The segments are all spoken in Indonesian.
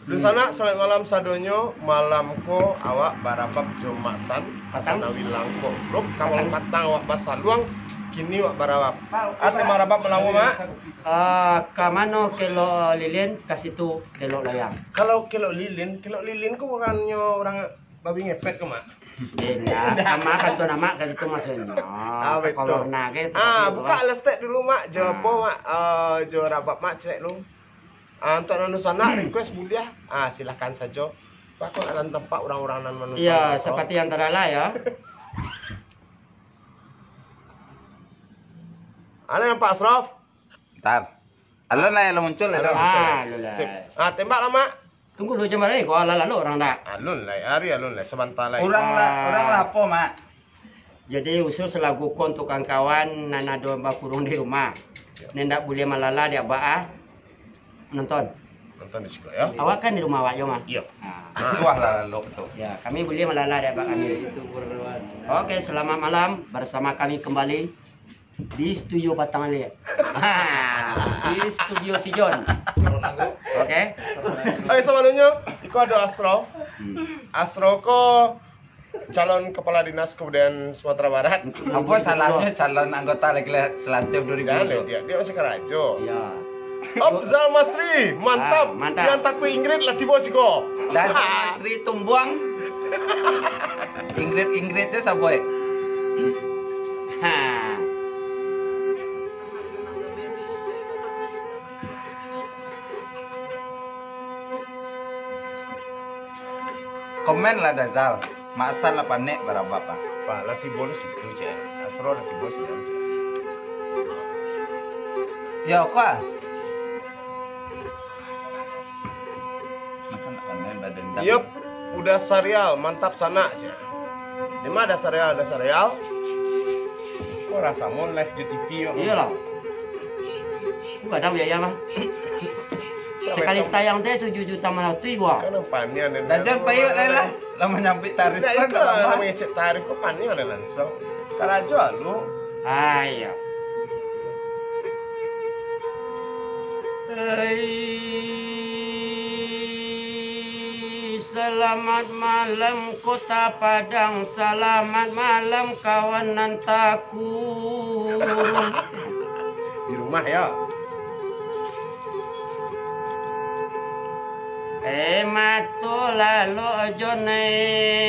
Di sana selamat malam sadonyo malamko awak barabab jomasan asanawi langko ruk kawal patang awak basaluang kini awak barabab ate marabab melamu mak kamano kilo lilin kasitu kilo loyang. Kalau kilo lilin ko bukannya orang babi ngepet ke mak. Nama kasitu maksudnya. Betul. Kalau nage Buka lestek dulu mak jopo mak jo rabab mak cek lu. Untuk nanu sana request mulia, silahkan saja. Pak kok ada tempat orang-orang nan menonton. Iya, seperti antara lah ya. Ada yang Pak Asraf? Ntar. Alun lah yang muncul ya. Sip. Tembak lah mak. Tunggu dulu jam berapa? Kau lalu orang dak. Alun lah, alun lah sebentar lagi. Orang lah apa mak? Jadi usul selagu kon tukang kawan nana domba kurung di rumah. Nendak boleh malala dia baah. Nonton di sekolah ya. Awak kan di rumah awak mah. Iya. Wah lah lo tuh. Ya, kami boleh melala dari kami. Oke, selamat malam bersama kami kembali di studio Batang Ali. Di studio si John. Oke. Oke, sebenarnya iko ada Asraf. Asraf ko calon kepala dinas kebudayaan Sumatera Barat. Apa salahnya calon anggota Legislatif Selantim 2020? Jangan, dia masih kerajo. Iya. Zal Masri, mantap. Mantap. Yang takut Ingrid lah tiba siko. Dan Sri Tumbuang. Ingrid itu siapa ya? Komen lah Dazal. Masal lah panek berapa pak? Pak, latih bonus itu cek. Asro latih bonus itu. Ya kok? Yup, udah serial, mantap sana aja. Di mana ada serial, Kok rasa mau live di TV yuk? Iya lah. Aku gak tahu ya mah. Sekali tayang teh 7 juta malah tuh gua. Kan panian dan Dajan payuk lah, lama nyampe tarif nah, kan itu lah ngecek tarif kok panian langsung. Karajo lu. Ayo. Selamat malam kota Padang, selamat malam kawanan takut. Di rumah ya. Mato lalu jone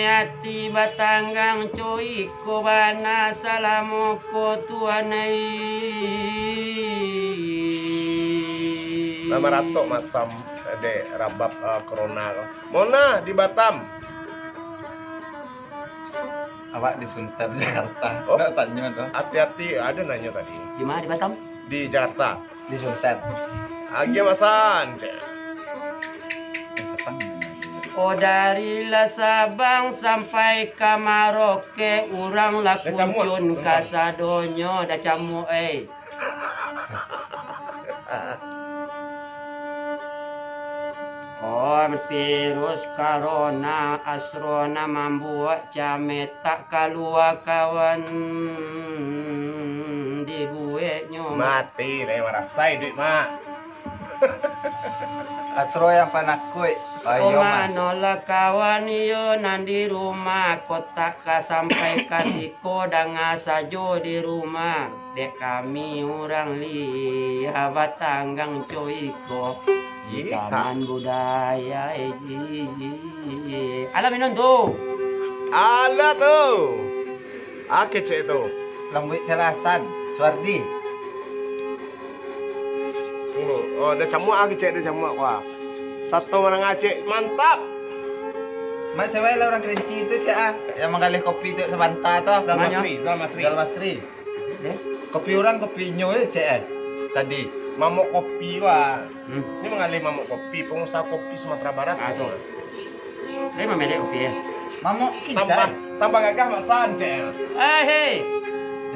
ati batanggang coy ko bana salamu ko tuanai. Nama Rato Masam de rabab corona. Mona di Batam. Awak di Sunter Jakarta. Oh. Nggak tanya dong. Hati-hati, ada nanya tadi. Di mana di Batam? Di Jakarta. Di Sunter. Agi Masan. Oh dari Sabang sampai ke Maroke urang lah kuncun kasadonyo da camu Oh virus corona asrona membuat cametak keluar kawan dibuatnya Mati, merasai duit mak. Asro yang panakui. Ayo mah. nolak kawan yo nandi rumah kotak ka sampai kasiko danga sajo di rumah dek kami orang lihat batanggang coiko di taman budaya alam minum tuh Ala tuh. Kece tuh. Lambut cerasan. Suardi. Tunggu. Oh, ada camuk kece ada camuk wah. Satu orang Aceh, mantap. Mak cewek lah orang kerinci itu cak yang mengalih kopi itu sebanta tuh. Zal Masri. Kopi orang kopi nyo cak tadi. Mamuk kopi wah. Ini mengalih mamuk kopi, pengusaha kopi Sumatera Barat. Aduh. Saya memedek kopi ya. Mamuk kita. Tambah gagah masan cek. Hei.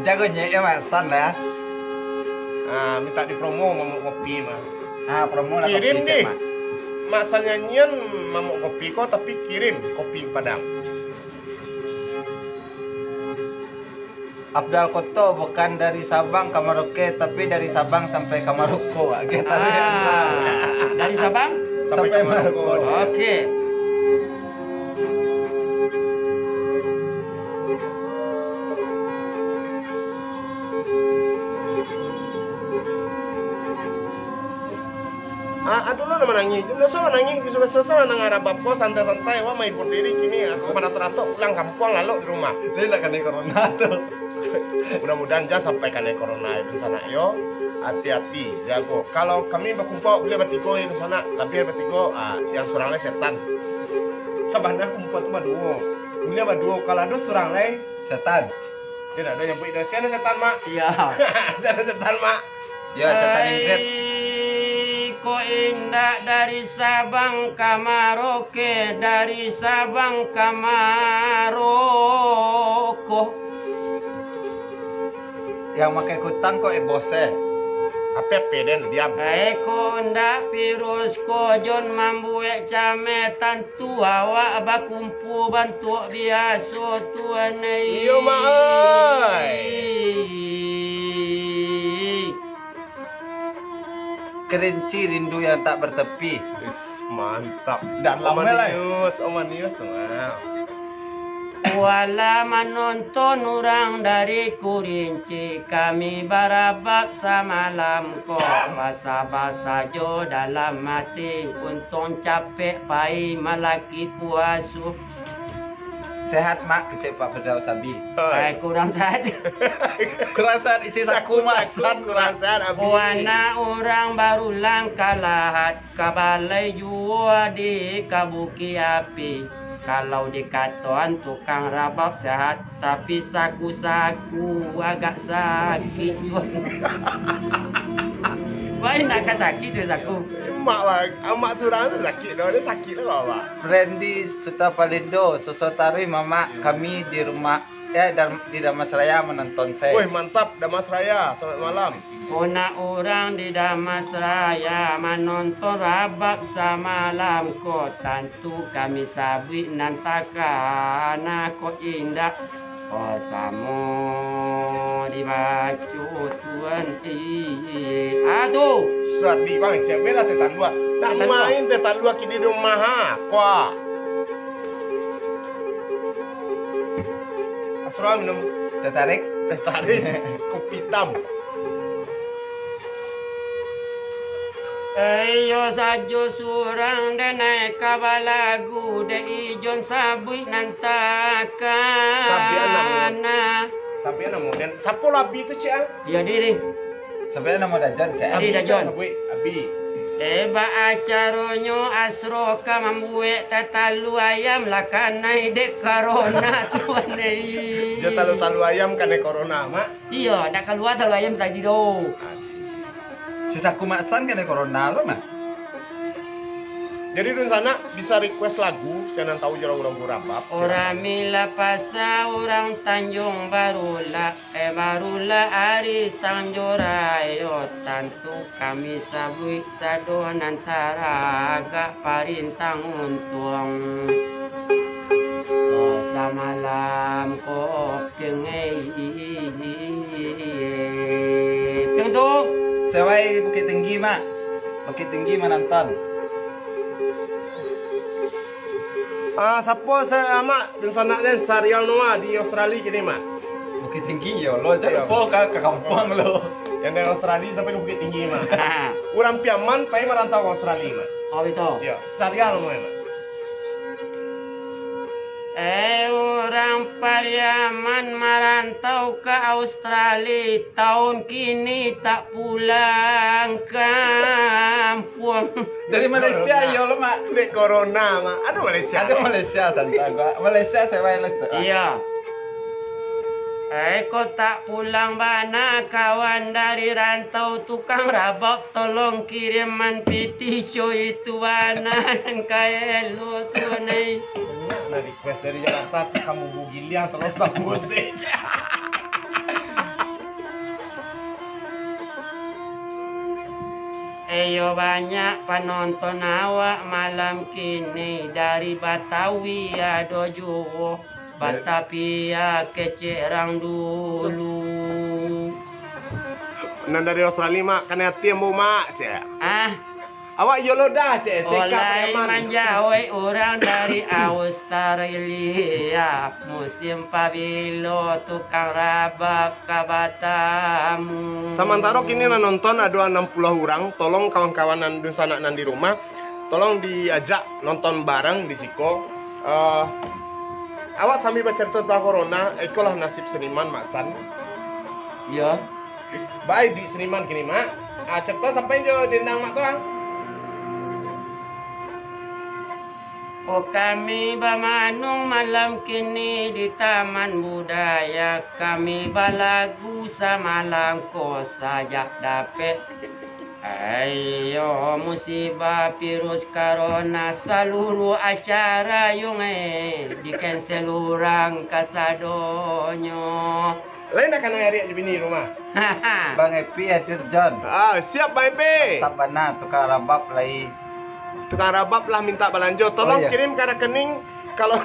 Jago nyek ya masan lah. Minta dipromo mamuk kopi mah. Promo lah Kirim kopi nih. cak mak. Masa nyanyian mamuk kopi kok tapi kirim kopi Padang. Abdal Koto bukan dari Sabang ke Merauke tapi dari Sabang sampai ke Maroko. Dari sampai ke Maroko. Oke. Aduh lo nama nangis, lo sama nangis sudah selesai nang arah bapak santai-santai, wah main diri kini aku pada teratur pulang kampung lalu di rumah. Ini tak kena corona tuh. Mudah-mudahan jangan sampai kena corona di sana yo. Hati-hati, jago. Kalau kami berkumpul boleh bertiga di sana, tapi bertiga yang surang lain setan. Sebenarnya kumpul itu berduo, boleh berduo. Kalau ada surang lain Setan. tidak ada yang buat Indonesia ada setan mak. Iya. Ada setan mak. Ya setan Ingrid. Ko indah dari Sabang ke Maroke, dari Sabang ke Maroko. Yang pakai kutang kok bose. Apa peden diam. Ko ndak virus ko jon mambuek came tantu awak bakumpu bantu biasa tuan Iyo mak Kerinci rindu yang tak bertepi. mantap. Dan Omanius tuh. Wala menonton orang dari Kurinci, kami barabak samalam kok basa-basa jo dalam mati, untung capek pai malaki puasu. Sehat mak kecek Pak Bedau Sabi. Hai kurang sehat. Kerasan isi saku masan kurang sehat abi. Wana orang baru langkah lahat kabalai jua di kabuki api. Kalau di katuan tukang rabab sehat, tapi saku-saku agak sakit juga. Wah, nak sakit tu saku. Mak surang tu sakit dah, dia sakit dah pak. Friendly Sutapalindo, Sosotari mama kami di rumah dan di Damasraya menonton saya. Woi mantap Damas Raya, selamat malam. Ona orang di Damasraya menonton rabak samalam ko tentu kami sabri nantaka ko indah. Oh samo dibacu tuan aduh. Suati bang cewek lah tetan dua. Nak main tetan dua kini di rumah ha. Kuah. Asra minum Tertarik? teh tarik kopi hitam. Ayo sajo surang de naik kabalagu de ijon sabui nantaka. Sampai anak kemudian sapo labi tu cik. Dia diri. Sampai nama dajan cek. Abi dah John. Sabui abi. Eba acaronyo asroka mambuek tatalu ayam lakanai dek corona tuan nei. Dia talu ayam kena corona mak. Iya, nak keluar talu ayam tadi do. Si saku masan kena corona lo mah. Jadi di sana bisa request lagu, saya tahu orang rabab. Orang mila pasa orang Tanjung Barula, Barula ari Tanjorayo, tentu kami sabui sadon antara agak parintang untung. Dosa malam kok kengai. Tunggu. Sewai Bukit Tinggi mak. Bukit Tinggi menonton. Siapa saya mak dan sana dan Sarial Noah di Australia kini mak. Bukit Tinggi yo lo jangan lupa ke kampung lo. Yang dari Australia sampai ke Bukit Tinggi mak. Nah, Orang Piaman pai merantau ke Australia mak. oh itu. Ya, Sarial Noah mak. Orang Pariaman merantau ke Australia, tahun kini tak pulang kampung. Dari Malaysia yo lo mak. Dek corona mak. Ada Malaysia. Ada Malaysia santai gua. Malaysia sewai lo. Iya. Kau tak pulang bana kawan dari rantau tukang rabak tolong kiriman piti cuy itu bana dan kaya lu tu nih. Nah request dari Jakarta tuh kamu bugiliang terus sambut stage. Eyo banyak penonton awak malam kini dari Batawi ada juga Batavia kecerang dulu. Nah dari Australia mak, kan hati yang mau mak cek. Awak yoloda cek seka Oleh preman. manjawai orang dari Australia, musim pabilo tukang rabab kabatamu. Samantara kini nonton ada 60 orang. Tolong kawan-kawan nandun sana nan di rumah, tolong diajak nonton bareng di siko. Awak sami baca tentang corona, ikolah nasib seniman Mak San. Ya. Baik di seniman kini Mak. Cerita sampai jo dendang Mak tuang. Oh kami bamanung malam kini di Taman Budaya. Kami balagu samalam ko saja dapat. Ayo musibah virus corona seluruh acara yung di cancel orang kasadonyo. Lain akan hari aja bini rumah. Bang Epi hadir John. Siap Bang Epe. Tak benar tukang rabab lagi. Tukang rabab lah minta balanjo. Tolong Oh, iya. kirim ke rekening kalau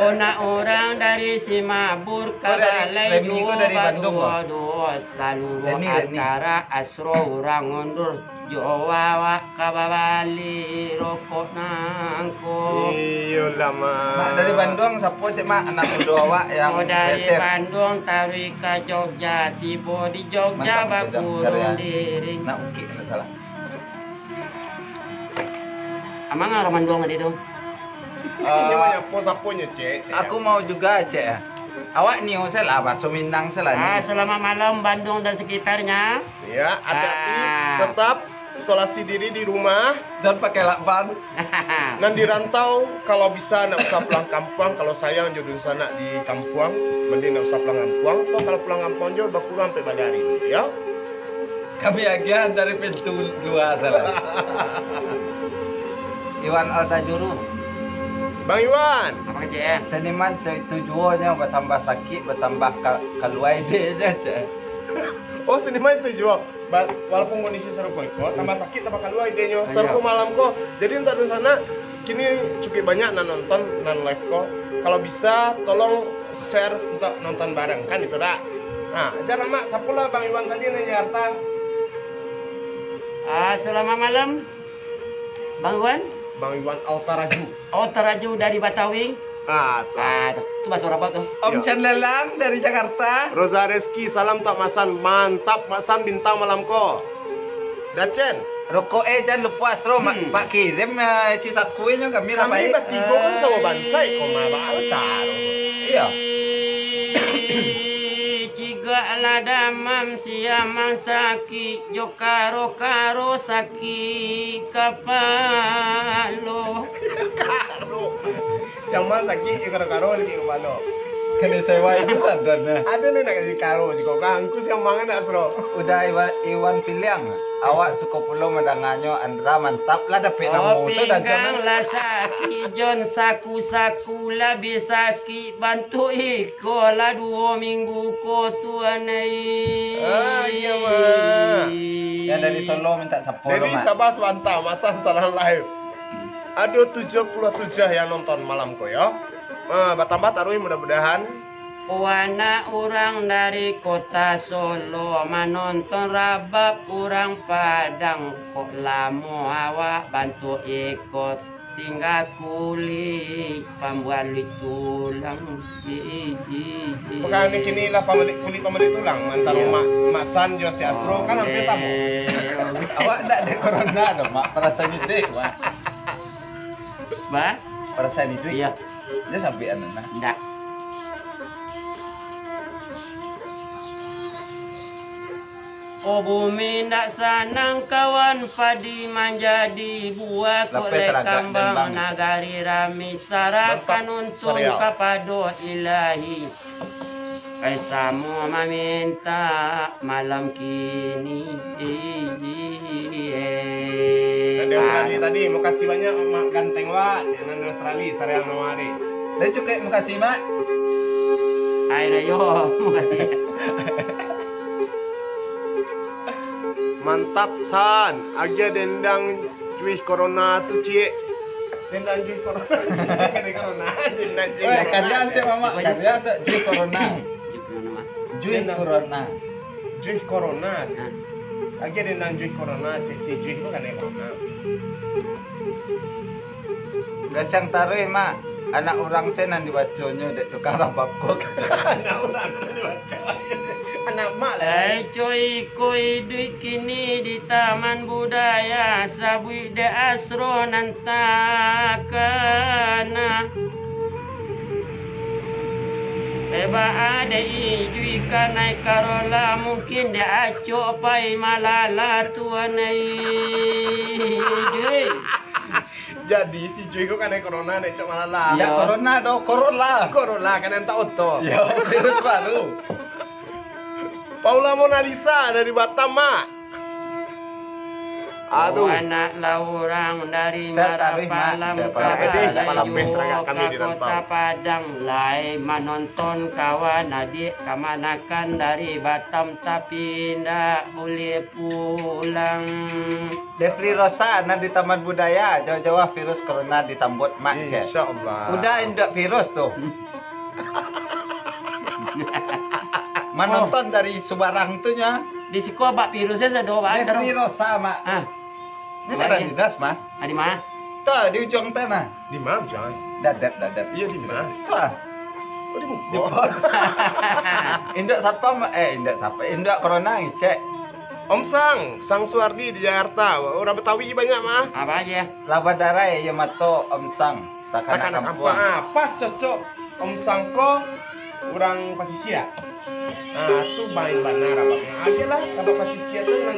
Ona orang dari Simabur ke dari Balai Remi kok dari Bandung, kok? dua seluruh Reni. askara asro orang undur Jawa kababali rokok nangko. Iyo lama. Mak dari Bandung siapa cek mak anak kedua awak yang Oh dari kreatif. Bandung tarik ke Jogja, tiba di Jogja Mantap, bakurung diri. Nak ukik tak salah. Amang orang Bandung ada itu. Ini banyak posaponya cek. Aku mau juga cek ya. Awak ni saya lah bakso Minang saya lah. Selamat malam Bandung dan sekitarnya. Ya, hati-hati. Ah. Tetap isolasi diri di rumah. Jangan pakai lakban. Nan di rantau kalau bisa nak usah pulang kampung. Kalau saya jodoh sana di kampung, mending nak usah pulang kampung. Toh kalau pulang kampung jo berkurang sampai Badari ya. Kami agian dari pintu 2 salah. Iwan Altajuru. Bang Iwan, Apa kerja ya? Seniman tujuannya bertambah sakit, bertambah kaluai dia aja cek. oh seniman itu juga. Walaupun kondisi serupa kok, tambah sakit tambah keluar idenya. Serupa malam kok. Jadi entar di sana kini cukup banyak nan nonton nan live kok. Kalau bisa tolong share untuk nonton bareng kan itu dah. Nah, ajar mak sapulah Bang Iwan tadi nanya harta. Selamat malam, Bang Iwan. Bang Iwan Altaraju. Oh, teraju dari Batawi. Tuh. Itu bahasa apa tuh? Om Iya. Chan Lelang dari Jakarta. Rosa Reski, salam tak Masan. Mantap Masan bintang malam ko. Dacen. Rokok jangan lupa Asro, Pak kirim sisa kuenya kami lah Kami baik. bertiga kan sama bansai kok mabal caro. Iya. Ciga lada mam siamang saki jokaro karo saki kapalo. Karo. Siapa sakit karo-karo lagi ke mana? Kena sewa itu ada. Ada nih nak kasih karo si kau kangku siang mangan nak sro. Udah Iwan Piliang. Awak suka pulau mendanganyo Andra mantap lah dapat nama musuh dan Pinggang lah saki jon saku-saku lah bisaki bantu iko lah 2 minggu ko tuanai. Iya mah. Yang dari Solo minta sepuluh Jadi mak. sabar sebentar Masan salah live. Ada 77 yang nonton malam ko ya. Bertambah taruh mudah-mudahan. Wana orang dari kota Solo menonton rabab orang Padang kok lamo awak bantu ikut tinggal kulit pembuat tulang. Bukan ini kini lah kulit pemilik tulang antara Mak San jo si Astro kan hampir sama. Awak tak ada corona dong mak. Perasaan itu mak. Ba? Perasaan itu. Iya, Dia sampai anak. enggak. Oh bumi ndak sanang kawan padi menjadi buah Lapis kolek seragam kambang dan bang. nagari rami sarakan Mantap, untung serial. kapado ilahi. Kamu meminta malam kini. Dan di Australia tadi mau kasih banyak mak ganteng wa channel di Australia serial nomari. Dia cukai makasih mak. Ayo yo, makasih. Mantap San, aja dendang juih corona tu cie. Dendang juih corona, dari corona, dendang juih. Weh, karya sih mama. Karya tuh juih corona. Juih corona. Juih corona. Aja dendang juih corona, cie si juih itu kan corona. Kasang taruh mak. Anak orang saya nanti baconyo dek tukang rabab kok. Anak orang dibaca. Anak mak lah. Hai coy koi duit kini di Taman Budaya sabui de asro nantakana. Eba ada ijui kanai karola mungkin de aco pai malala tuan ijui. Jadi si Joy kok kan corona nek cok malala. Ya corona do, corona. Corona kan enta oto. Ya virus baru. Paula Mona Lisa dari Batam, Mak. Aduh. Anak laurang dari Saya tarik, Mak. Marapalam Saya tarik. Eh, Kabalayo Palembang terangkat kami di ke rantau. Kota Padang lai menonton kawan adik kemanakan dari Batam tapi ndak boleh pulang. Defri Rosa nanti Taman Budaya jauh-jauh virus corona ditambut mak cek. Insyaallah. Udah indak virus tuh. Menonton dari Subarang tuh nya. Di siko bak virusnya sedo bak. Defri Rosa mak. Ah, Ini ada di das mak. di mana? Tuh di ujung tanah. Di mana jangan? Dadap. Iya di mana? Tuh. Oh, di Di Bogor. pos. Indak satpam indak corona ngecek. Om Sang Suwardi di Jakarta. Orang Betawi banyak, Mah. Apa aja? Labadarai ya mato Om Sang. Takkan Takana apa? kampung. Pas cocok Om Sangko orang Pasisia. Nah, tuh main benar apa? Aja lah kalau Pasisia tuh nang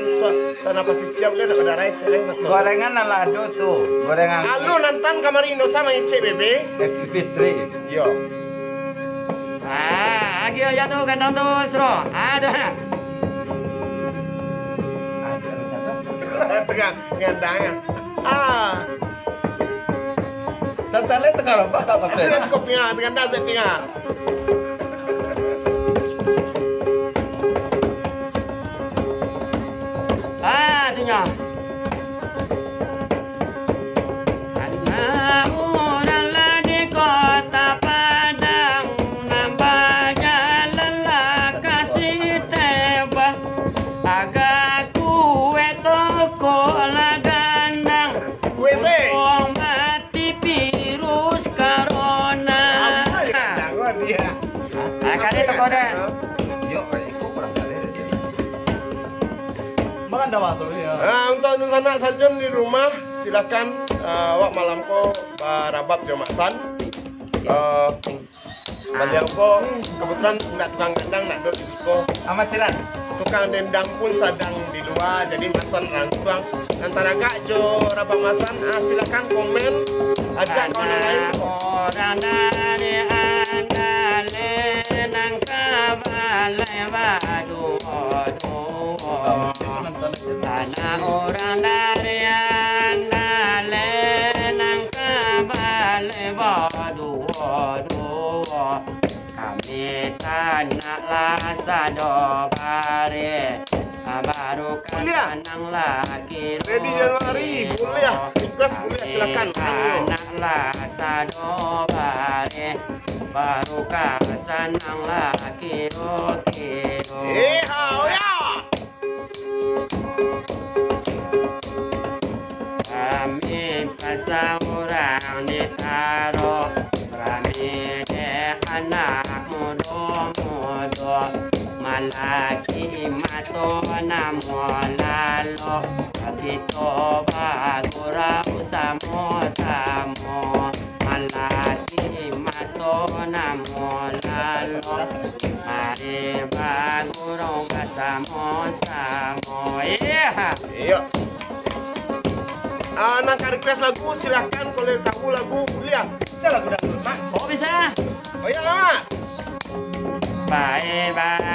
sana Pasisia boleh ada darah istilahnya betul. Gorengan alado tuh. Gorengan. Alu nantan kamarino sama ngecek bebe. Happy Fitri. Yo. Ah, agi ya tuh kandang tuh sro. Aduh. Tengah ngandangnya. Ah, Santale tengah apa apa terus kopinya dengan dasar pinga. Ah, tunya. Anak orang lah di Kota Padang nambah jalan lah kasih tebak agak kue toko lah gandang WC. oh mati virus corona. Apa ya gangguan dia? Kali toko deh. Yuk, ikut kurang kali aja. Makan dah masuk ya. Nah, untuk anak Sarjon di rumah silakan wak malamko barabab jomaksan. Baliang ko kebetulan nak tukang kandang nak dot isiko. Amatiran. Tukang dendang pun sedang di luar jadi masan rangsang. Antara kak jo rabab masan silakan komen ajak kawan yang lain. Orang dari andale nang kabalai badu Tanah orang dari andale nang kabalai badu kami tanah lasa do bare baru Kuliah. kanang laki Ready Januari kuliah ikhlas kuliah silakan. anak lasa do bare baru kasanang laki kiro Hao ya. kami pasang orang ditaro kami de anak mudo malaki mato namo lalo kita bagurau samo malaki mato namo lalo mari bagurau samo iya Iya. Nak request lagu silahkan kalau tahu lagu kuliah. Saya lagu dangdut mak. oh bisa Oh iya mak. Bae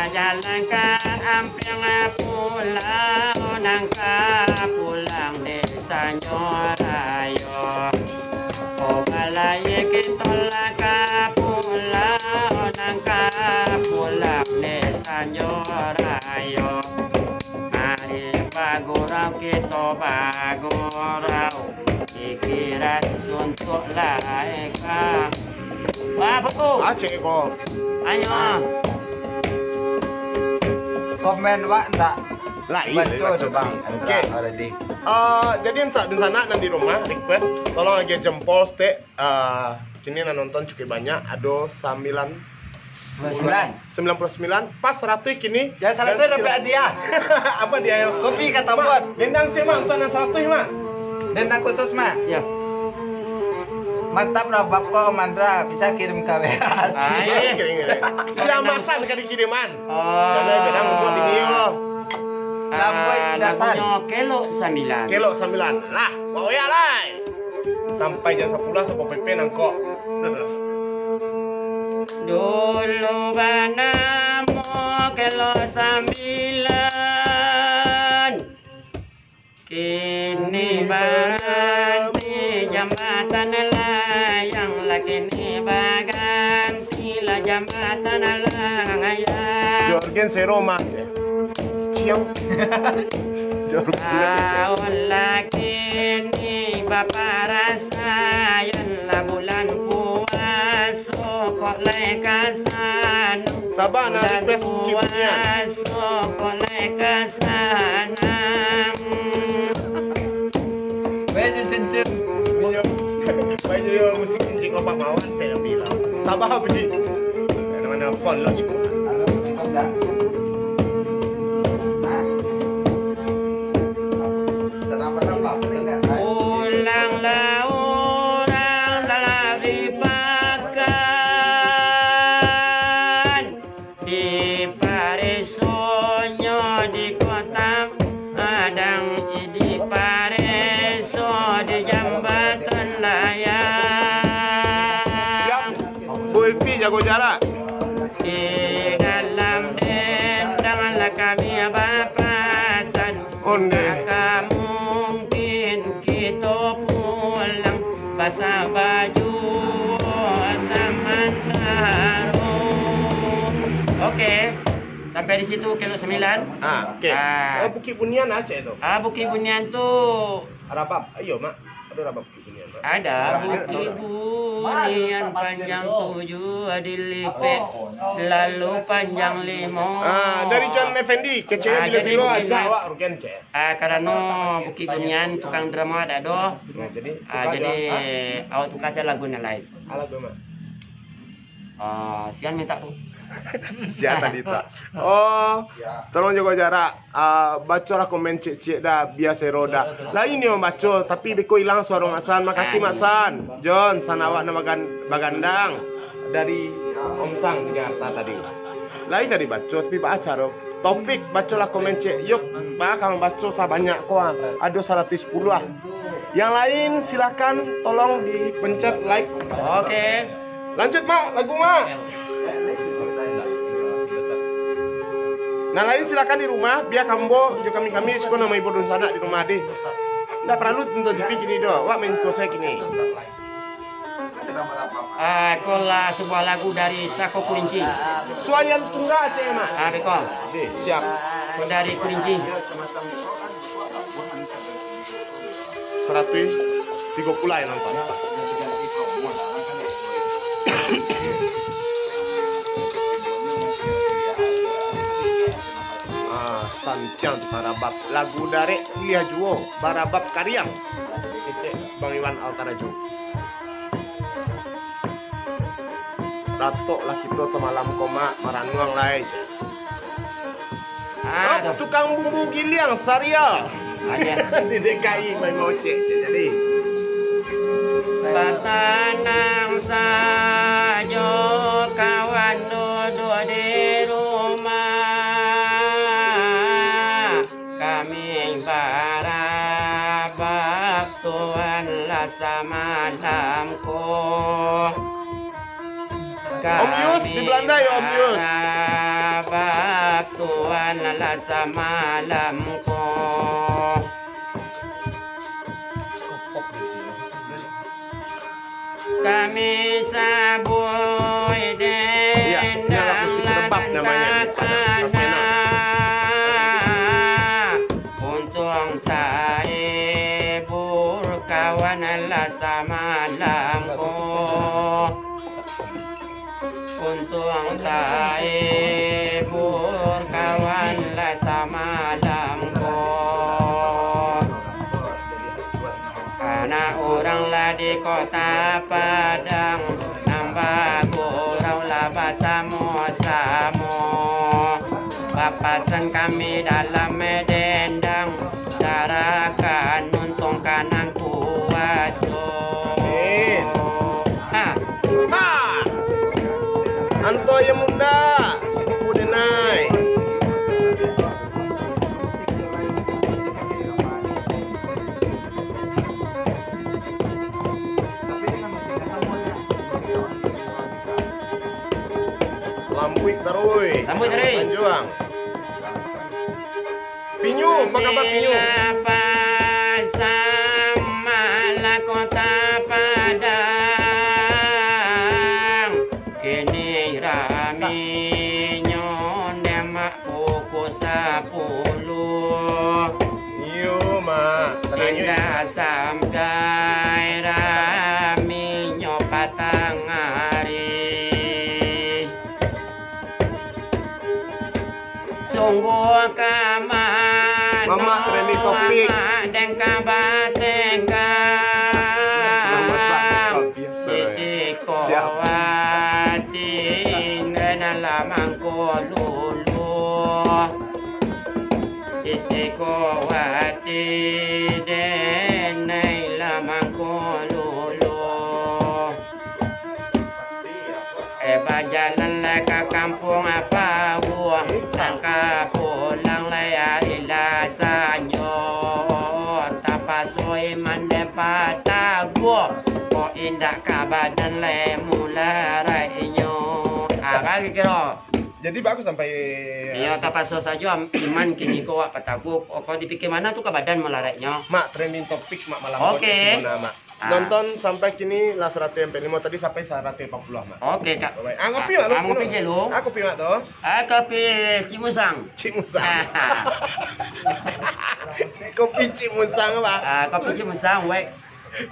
jalan kan amping pulang nangka pulang desa Nyorayo oh balai kitolak pulang nangka pulang desa Nyorayo mari bagurau kita bagurau pikiran suntuk laika apa tuh Aceh kok. ayo Komen wak tak Lah iya. baca tuh bang. Oke. Already. Jadi untuk di sana dan di rumah request tolong aja jempol stay. Kini nonton cukup banyak. Ada 99 pas 100 kini. Ya 100 dapat dia. Apa dia? Kopi kata buat. Dendang sih mak untuk yang 100 mak. Dendang khusus mak. Ya. Mantap rabab kok Mandra bisa kirim ke WA. Siamasan kan dikiriman. Oh. Jangan bedang untuk di Mio. Lamboy dasan. Lagunya Kelo 9. Kelo 9. Lah, bawa ya lah. Sampai jam 10 sampai PP nangkok. Dulu banamu Kelo 9. Kini berhenti jambatan layang lagi ni bagantilah jambatan layang. Jorgen Seroma. Ciao. Jorgen. Tahun lagi ni bapa rasayan lah bulan puasa kok lekasan. Sabar nak request kipnya. Kok lekasan. Baju cincin. Baju yo musik cincin kau pak mawan saya bilang. Sabar beli. Mana phone lo sih. Ulanglah orang dalam dipakan di Paresonyo di kota Padang di Pareso di jambatan layang. Siap. Bu Elvi jago jarak. Di dalam dendang lah kami bapasan. Onde. Maka mungkin kita pulang basah baju Samantaro. Oke, sampai di situ Kelo 9. Oke. Oh Bukit Bunian Aceh tu. Bukit Bunian tuh Rabab. Ayo mak. Ada rabab Bukit Bunian mak. ada Bukit Bunian panjang 7 adilipe lalu panjang 5. Dari John Effendi kece bila jadi bilo Bukit aja Bunian. awak rugen cek. Karena Bukit Bunian tukang drama ada doh. Nah, jadi Jadi awak tuh kasih lagunya lain. ala gue mak. Sian minta tuh. Siapa tadi tak? Oh, tolong jaga jarak. Baca lah komen cek dah biasa roda. Lain ni baca tapi beko hilang suara Masan. Makasih Masan. John, sanawak nama bagandang dari Om Sang di Jakarta tadi. Lain tadi baca tapi baca ro. Topik baca lah komen cek. Yuk, kang baca sebanyak kau. Ada 110 ah. Yang lain silakan tolong dipencet like. Oke. Lanjut mak, lagu mak. Nah lain silakan di rumah, biar kambo jo kami suka nama ibu dun sana di rumah deh. Nggak perlu untuk jadi gini doh, wak main kose gini. Kola sebuah lagu dari Sako Kurinci. Suayan tunggal Aceh mak. Beko. Deh siap. Dari Kurinci. 130 yang nonton. Santiang tu Barabab lagu dari Liha Juwo Barabab Karyang kece Bang Iwan Altaraju Ratok lah kita semalam koma maranuang lain tukang bumbu giliang Sarial Ada di DKI main mau cek jadi Batanang sajo kawan duduk di rumah kami Barabab Tuhan rasa malamku Om Yus di Belanda ya Om Yus Barabab Tuhan rasa malamku kami saboy dendang ladan kakana untung tae kawan lah sama lampu untung tae kawan lah sama lampu di kota Padang, nambah gurau lah bersama-sama. Papasan kami dalam dendang, sarakan nuntung kanan kuaso. Anto yang muda, siku denai. Lambuy taruy. Lambuy taruy. Panjuang. Pinyu, apa kabar Pinyu? Sama la kota Padang, kini raminya demak pukul 10. Iyo mak, Hingga sampai raminya patang hari. Sungguh kamar Mama trending topik. dan kabar tenggang sisi kawati dalam angko lulu. Sisi kawati dalam angko lulu. Jalan ke kampung apa buah, tak pulang laya ila sanyo. Tapasoi mandepa tago, ko indak kabadan le mula rainyo. Apa kira? Jadi bagus sampai. Iya, tapaso saja iman kini ko patago. Kau dipikir mana tuh kabadan melaratnya? Mak trending topik mak malam Oke. Mak. Nonton sampai kini lah 145 tadi sampai 140 mak. Oke kak. Ngopi mak lu. Ngopi je lu. Aku pi mak tuh. Kopi Cimusang. Cimusang. Kopi Cimusang mak. Kopi Cimusang wek.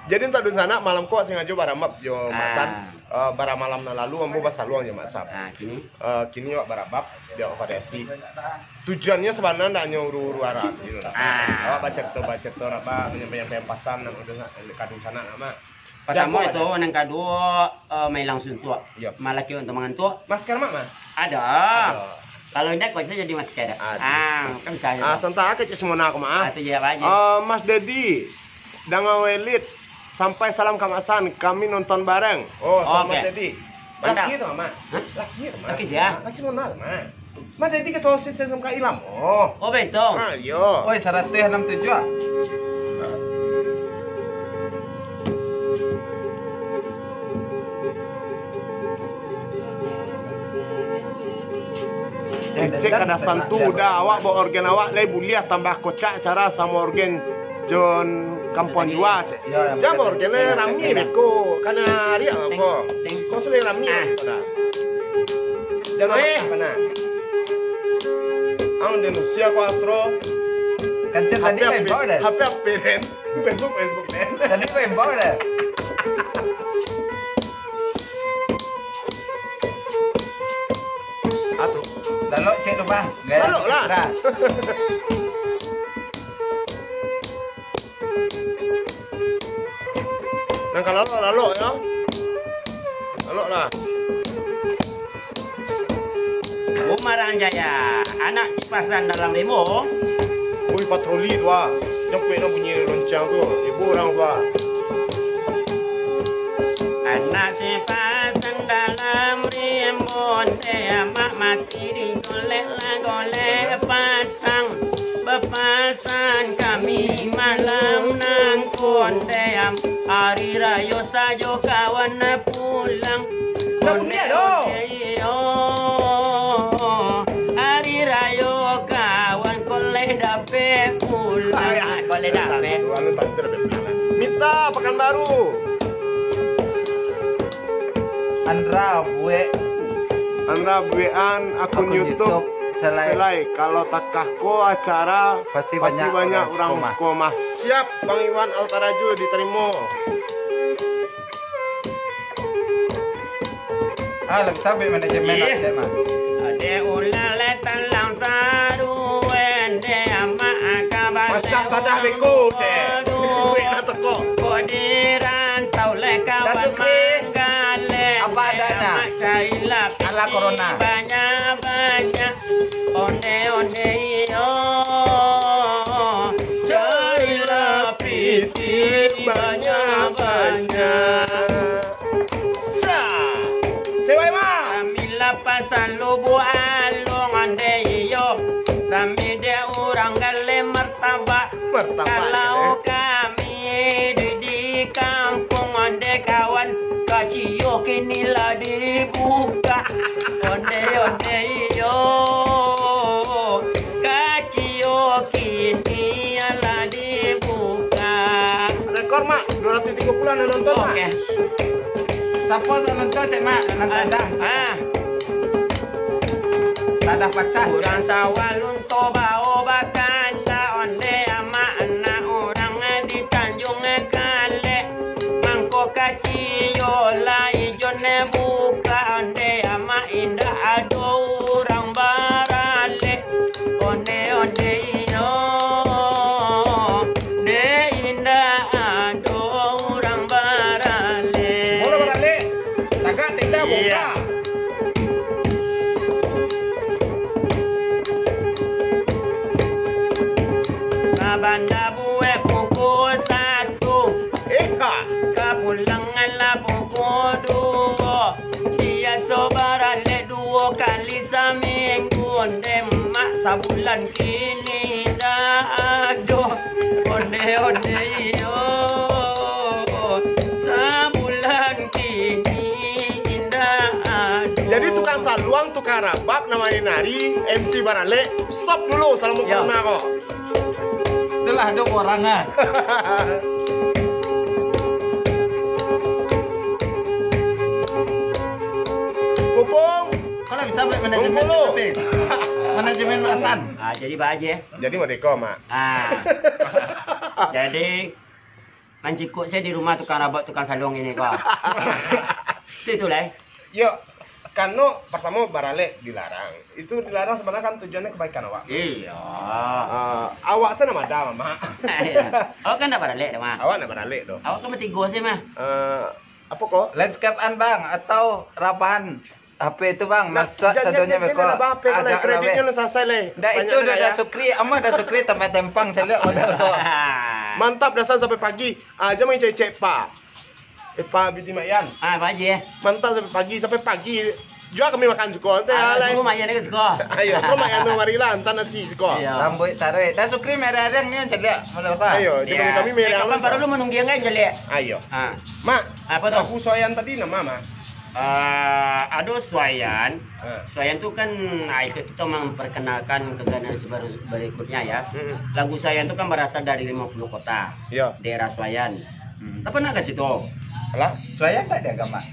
Jadi entah di sana malam kok sengaja baramap jo masan. Bara malam na lalu ambo basaluang jo masap. Kini. Kini wak barabab dia operasi. Tujuannya sebenarnya ndak nyuruh aras gitu lah. Awak baca to apa menyampaikan pasan nang udah kadung sana nama. Pertama itu nang kedua main langsung tua. Iya. Malah kyo untuk mengantuk. Masker mak mah? Ada. Kalau ndak kok jadi masker. Kan bisa aja. Sontak ke semua aku mah. Itu ya aja. Mas Dedi, Danga Welit, sampai salam kamasan, kami nonton bareng. Oh, sama Mas Dedi. Laki itu mama. Laki itu mama. Laki siya? Laki mana mama? Mas Dedi ketua OSIS SMK Ilam. Oh. Oh betul. Yo. Oi 167 ah. Cek ada santu udah awak bawa organ awak lay buliah tambah kocak cara sama organ John Kampuan Jua cek. Jangan organnya rami beko karena dia apa? Kau sudah rami pada. Jangan apa Ang denusia ko asro. Kancet tadi kau yang bawa deh. HP den. Facebook den. Tadi kau yang bawa deh. Atuh. Lalu cek lu bang. Lalu lah. Nah kalau lalu ya. Lalu lah. Umaran Jaya, anak si pasan dalam demo. Woi patroli tua. Nyampe na bunyi lonceng tu. Ibu orang tua. Anak si pasan dalam rimbun, dia mak mati di golek lah golek pasang. Bepasan kami malam nangkon dia hari raya sajo kawan pulang. Bunyi dong. Hari raya kawan koleh dape pulang. Koleh dape. Mita Pekanbaru. Andra buat Andra buean akun YouTube selai kalau takahko acara pasti banyak orang sekomah. sekomah. Siap Bang Iwan Altaraju diterima. Lebih sampai manajemen cek mah. Ade ulale talang saru ende ama akaban. Macam tadah beko cek. Duit na teko. Kodiran cailah Ala corona. banyak-banyak onde-onde yo. Cailah piti banyak-banyak. Sa. Sewai ma. Amila pasal lubu alung ande yo. Kami dia orang gale martabak. Kalau kami di kampung ande kawan kaciyo kini lah dibuka. Onde yo. Kaciyo kini lah dibuka. Rekor mak 230 yang nonton mak. Oke. Siapa yang nonton cek mak? Nonton Tadah pecah. Kurang sawalun toba obakanda onde ama anak orang di Tanjung Kale. Mangko kaciyo lai jone buka onde ama indah ado orang barale. Onde yo. De indah ado orang barale. Bola barale. Tagak tenda buka. Iya. Banda buwe pukul 1 Eka. Kapulangan lah pukul 2 Dia sobarale 2 kali seminggu Onde mak sabulan kini dah aduh Onde yo Sabulan kini dah aduh. Jadi tukang saluang, tukang rabab, namanya nari, MC barale. Stop dulu, salam Yo. corona kok. Itulah ada orangan. Pupung. Kalau bisa beli manajemen Bengkulu. tapi manajemen masan. Jadi baje. Jadi merdeka mak. Jadi mancikuk saya di rumah tukang rabot tukang salung ini kok. Itu lah. Yo, karena pertama barale dilarang. Itu dilarang sebenarnya kan tujuannya kebaikan awak. Iya. Awak sana ada mama. Awak kan tak barale dah mah. Awak nak barale doh. Awak kan mesti go sih mah. Apa kok? Landscape-an bang atau rapahan HP itu bang masuk sadonya Jadi beko. ada apa kalau kreditnya udah selesai le. Dah itu udah ada sukri, ama ada sukri tempat tempang saya lihat modal kok. Mantap dasar sampai pagi. Aja main cek pa. Pa binti Mayan. Baje. Mantap sampai pagi. Juga kami makan sekolah teh alai. Semua mayan ke sekolah. Ayo, so Mayan no marilan tan nasi sekolah. Iya. Rambut taruh. Dah sukri merah ni saya lihat modal kok. Ayo, jadi kami merah. Kapan baru lu menunggu yang aja le. Ayo. Ah. Mak, Apa tuh? aku soyan tadi nama Mas. Aduh Swayan. Swayan tuh kan itu kita memperkenalkan ke generasi baru berikutnya ya. Lagu Swayan tuh kan berasal dari 50 kota. Iya. Daerah Swayan. Apa nak ke situ? Alah, Saya tak ada agama.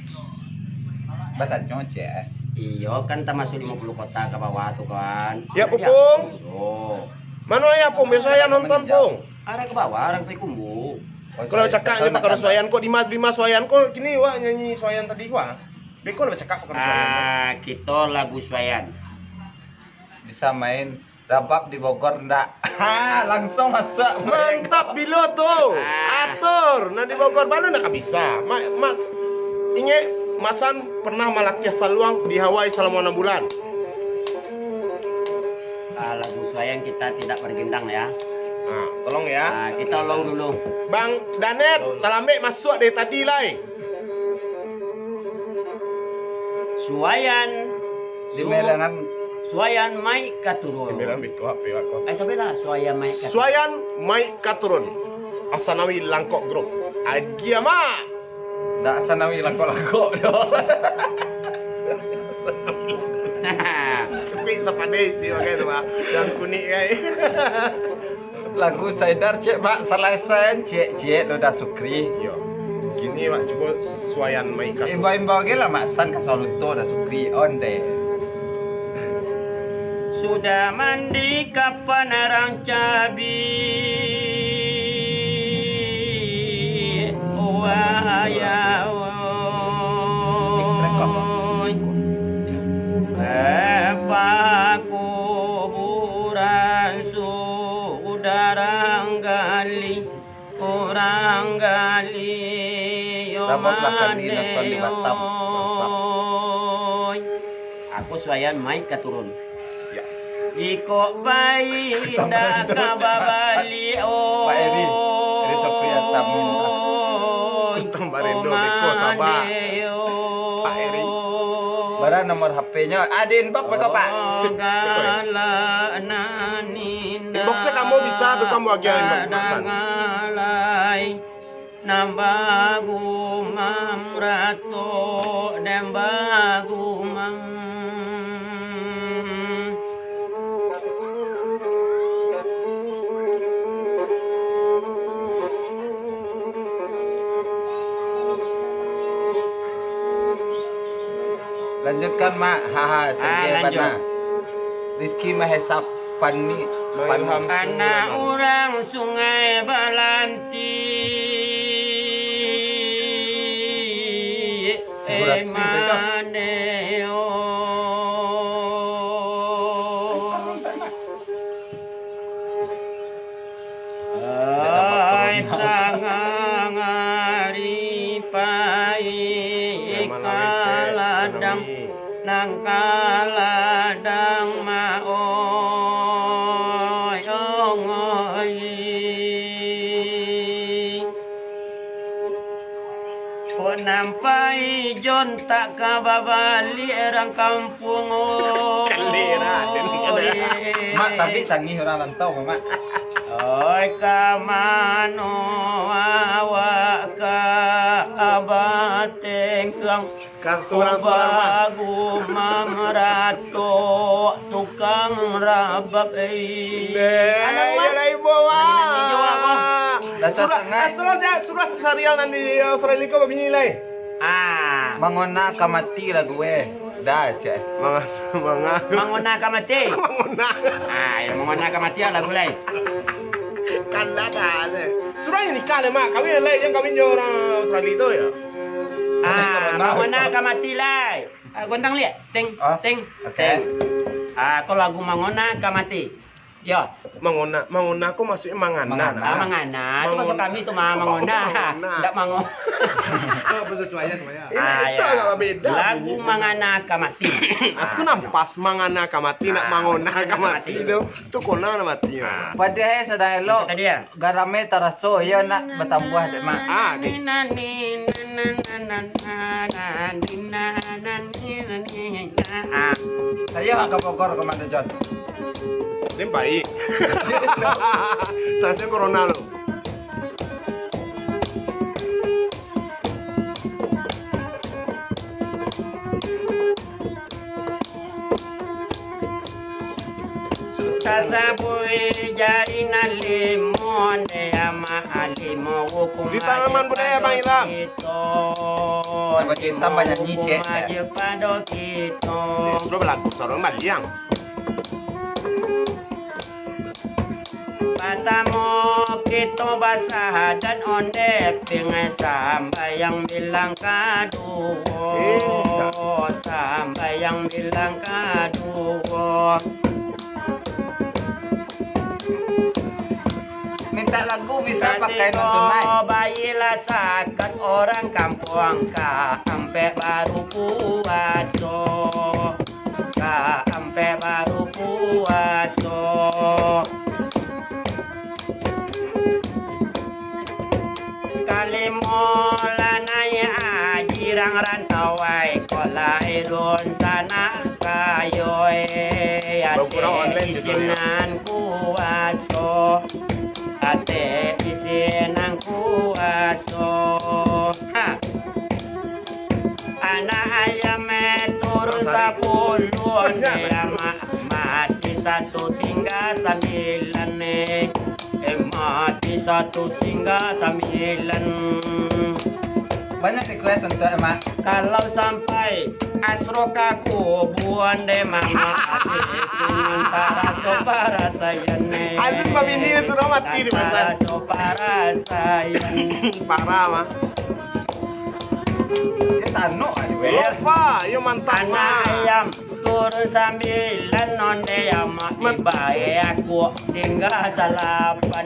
Batas nyocek. Iya kan termasuk 50 kota ke bawah tuh kan. Ya, Ada di Pupung. atas. Oh. mana ya Pung? Biasa ya nonton Pung. Arah ke bawah, arah ke kumbu. Kalau cakapnya pakai soyan kok di soyan kok kini wah nyanyi soyan tadi wah. Beko lebih cakap pakai soyan. Kita lagu Swayan. Bisa main rabab di Bogor ndak? Ha, langsung masuk. Mantap bilo tuh. Atur. Nah di Bogor mana nak bisa. Mas inge Masan pernah malakia saluang di Hawaii selama 6 bulan. Lagu Swayan kita tidak bergendang ya. Nah, tolong ya. Kita long dulu. Bang Danet, talambe masuk dari tadi lai. Swayan. Di merangan Swayan mai katurun. Sampai lah Swayan mai katurun. Swayan mai katurun. Asanawi Langkok Group. Agiama. ndak sanawi langkok-langkok doh. Cepik sapade sih pakai itu Pak. Yang kuning kai. Lagu Saidar cek mak selesai cek lo dah sukri. Yo. Gini Pak cukup Swayan mai katurun. Imbau-imbau ge lah mak san kasaluto dah sukri onde. Sudah mandi kapan arang cabi. Wahaya kuburan sudah ranggali kurang gali Rabab lah kali nonton di Batam. Aku suayan mai katurun. Ya. Iko bayi dak kababali oh. Pak Edi Sopriata minta. Tambah rindu Deko sabar. Pak Eri. Bara nomor HP-nya Adin Pak kok Pak. Inboxnya kamu bisa, tapi kamu agak inboxan. Nambagumam rato dembagumam. Lanjutkan Mak. Haha, Sergei lanjut. Bana. Rizky Mahesa Pani Ilham Anak Sulaiman. orang Sungai Balanti. Berarti, Bejo. Emaneo. Ay tangang aripai kaladang nang kaladang maoy ongoy. Ko nampai jon tak kababali erang kampung oh. Kalira, din kalira. Mak tapi sangi orang rantau Mak. Oi kamano awak ka abateng kang Surang-surang mah. Bagumam rato tukang rabak Ya ibu wah. Dasar sangat. Surah serial nanti Australia kau nilai. Ah, Mangona kamati lah gue. Dah aja. mangona kamati. Manguna. Ah, yang mangona kamati lah gulai. Kan ada. Surah ini kan mak kawin lagi yang kawin orang Australia itu ya. Ah, mangona kamati lah. Gontang lihat, ting, Oh, ting, oke. ting. Ah, kau lagu mangona kamati. Yo, Mangona aku maksudnya mangana. Mangana. mangana. Itu masuk kami tuh mangona. Mangona. Enggak mangon. Itu agak beda. Lagu mangana kamati. Aku nampas mangana kamati nak mangona kamati itu. Itu kona mati. Padahal sedang elok. Tadi ya. Garame taraso ya nak bertambuh dek Mak. Ah, di. Ah, Saya nggak ke Bogor Komandan John. Ini baik. Saya corona lo. Kasabui jari nalimon ama alimo hukum Di Taman Budaya Bang Ilham. Apa kita banyak nyicek, ya? Aja pado kita. Sudah berlaku sorong baliang. Patamo kita basah dan onde pingai sambayang bilang kaduo. Sambayang bilang kaduo. Minta lagu bisa pakai nonton Mak. Bayilah sakat orang kampung ka ampe baru puaso. Ka ampe baru puaso. Kali mola naya ajirang rantawai kolai don sana kayoe Kurang ate online gitu ya. isinan kuaso ate isinan kuaso ha anak ayam turun 10 mati 1 tinggal 9 mati 1 tinggal 9. Banyak request untuk Mak. Kalau sampai asroka kubuan de mama ate sementara sopara sayane. Alin mabini sudah mati di Sementara pasar. sopara sayane. Parah mah. Ya tano aja we. Lova, yo mantap Anak mah. ayam turun 9 onde ama bae aku tinggal salapan.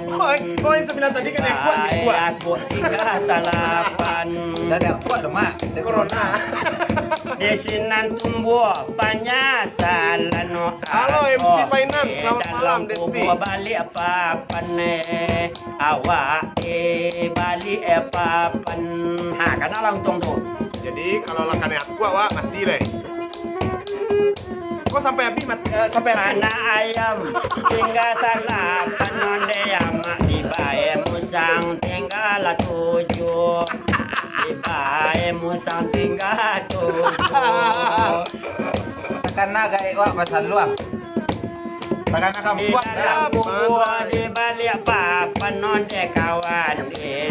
Koi 9 tadi kan yang kuat sih kuat. Aku tinggal salapan. Dari aku ada mak. Dari Corona. Desinan tumbuh panyasalan no. Halo MC Painan, selamat malam Desti. Balik apa awak balik apa karena langsung tuh. Jadi kalau lakan aku awak mati deh. Kok sampai api mati sampai anak ayam tinggal salapan onde ama di bae musang tinggal 7. Di bae musang tinggal 7. karena gaya wak pasal luang. Karena kamu kuat dalam kubur di balik papan onde kawan di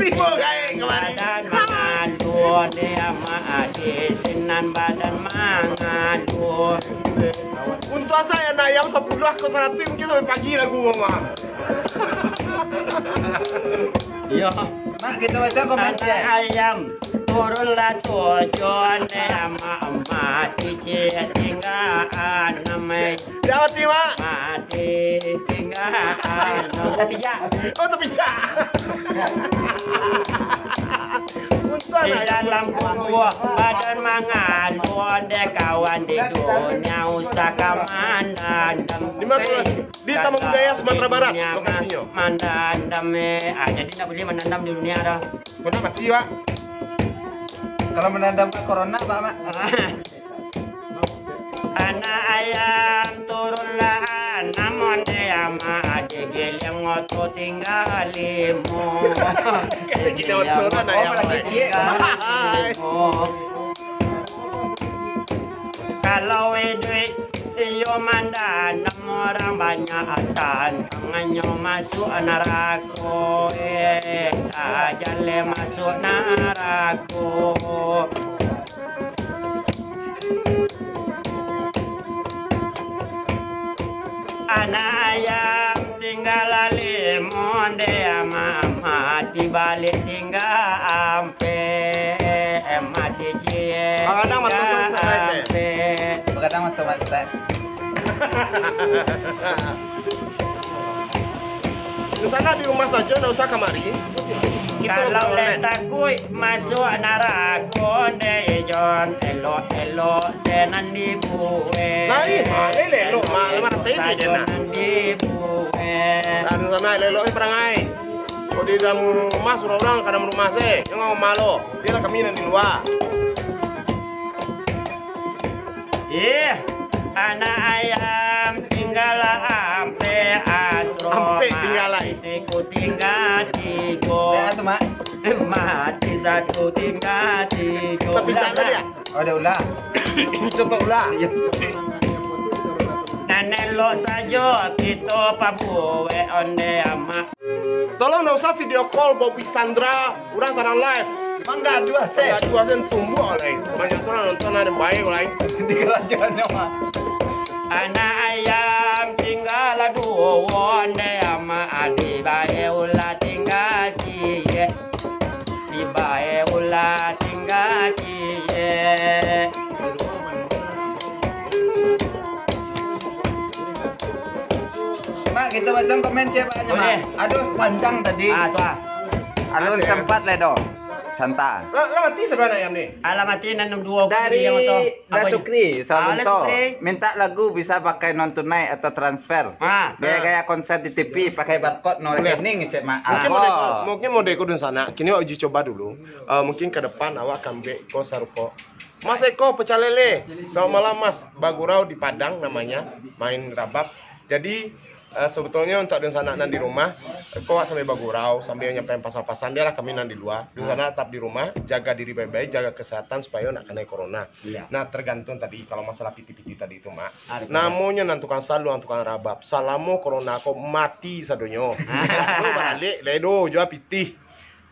badan mengadu di ama di sinan badan mengadu. Untuk saya nak ayam 10 aku 100 mungkin sampai pagi lah gua mah. Yo, mak kita baca komen anak ya. ayam turunlah 7 ne ama cici tinggal namai Jawab Mak. mati tinggal tapi ya Oh tapi ja. Untuk di anak ayam. dalam kubur badan mengalu onde kawan di dunia usah kamandandam Di mana lokasi? Di Taman Budaya Sumatera Barat lokasinya. mandandam jadi nak boleh mendandam di dunia dah. Kau nak mati Pak? Kalau menandam ke corona pak mak. Anak ayam turunlah namun dia ama adik yang ngotot tinggal 5. Kayak kita waktu anak ayam. lagi cie. Kalau duit iyo mandandam orang banyak tangannya masuk neraka ajale masuk neraka. Anak ayam tinggal limon dia mati balik tinggal ampe mati cie Kadang mati selesai, ampe. Kadang mata mas tak. Di sana di rumah saja, nggak usah kemari. Kita Kalau online. takut masuk neraka dejon elo senan dibuwe. Nah, ini lelo, mana saya di dena. Dibuwe. Nah, di sana lelo perangai. Kau di dalam rumah suruh orang ke dalam rumah saya, yang ngomong malu. Dia lah kami di luar. Anak ayam tinggal ampe asro. Ampe tinggal lah. Isiku tinggal 3. Lihat mak. Mati 1 tinggal 3. Tapi jalan ya. Oh udah ulah. Contoh ulah. Nenek lo saja kita pabuwe onde ama. Tolong nggak usah video call Bobby Sandra, orang sana live. Mangga dua set. Ada 2 sen tumbuh oleh. Banyak orang nonton ada yang baik oleh. Di kerajaannya mak. Anak ayam tinggal 2 onde ama adi bae ulah tinggal cie. Di bae ulah tinggal cie. Mak kita baca komen cek banyak Boleh. mak. Aduh panjang tadi. Tuh. Alun Asik, sempat ledo. Santa. Lah mati sebenarnya ayam nih. Alamatin nan 2 Dari Dasukri, Salunto. Sukri. Minta lagu bisa pakai non tunai atau transfer. Gaya-gaya konser di TV pakai barcode no rekening cek mak. Mungkin mau deko di sana. Kini uji coba dulu. Mungkin ke depan awak akan beko saruko. Mas Eko pecah lele. Selamat malam Mas. Bagurau di Padang namanya. Main rabab. Jadi sebetulnya untuk di sana nan di rumah, kau sampai bagurau sambil nyampein pasal-pasan dia lah kami nan di luar. Di sana tetap di rumah, jaga diri baik-baik, jaga kesehatan supaya nak kena corona. Iya. Nah tergantung tadi kalau masalah piti-piti tadi itu mak. Ada. Namanya nan tukang salu, tukang rabab. Salamu corona kau mati sadonyo. Lu balik, ledo jual piti.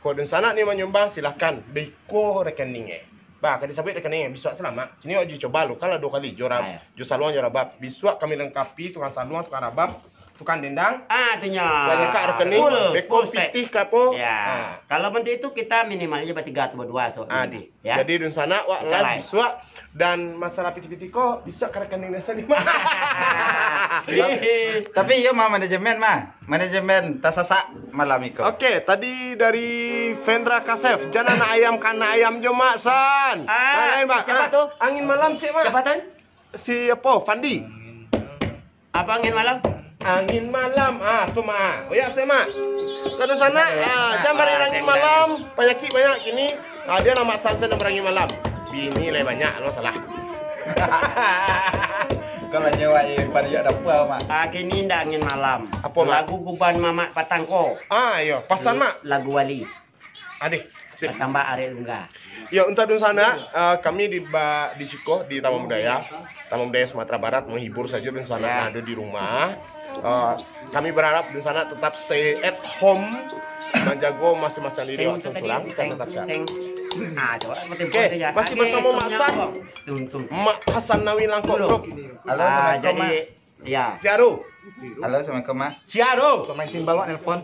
Kau di sana nih menyumbang silahkan beko rekeningnya. Bah, kadi sabit rekeningnya bisa selamat. Ini uji coba lu kalau 2 kali juara saluan juara rabab. Bisa kami lengkapi tukang saluan, tukang rabab. tukang dendang. Itunya. Banyak kak rekening, beko set. pitih kapo. Ya. Kalau bentuk itu kita minimalnya bertiga atau berdua so. Adi. Ya. Jadi dun sana wak Kita live live. biswa dan masalah pitih-pitih kok bisa ke rekening desa di mana? Tapi yo manajemen tasasa malam iko. Oke, tadi dari Vendra Kasef, jangan ayam karena ayam jo mak san. Lain, Pak. Siapa tuh? Angin malam cek mak. Siapa tuh? Si apa? Fandi. Apa angin malam? Angin malam, tuh mak. Oh ya, saya mak. Lalu sana, jam hari angin malam, banyak gini. Dia nama Sansen yang berangin malam. Bini lah banyak, no salah. Kalau nyewa pada yo ada apa mak? Kini ndak angin malam. Apa, Mak? Lagu Guban Mamak Patangko. Iya, pasan mak. Lagu Wali. Adik, sip. Tambah Are Lungga. Ya, untuk di sana kami di Siko di Taman Budaya Sumatera Barat menghibur saja di sana Ya. ada di rumah. Kami berharap di sana tetap stay at home, menjaga masing-masing diri waktu sulang kan tetap sehat. Oke, masih bersama Mak San. Mak Hasan Nawi Langkok Bro. Halo, assalamualaikum mak. Ya. Siaru. Halo, assalamualaikum mak. Siaru. Pemain timbal wak nelpon.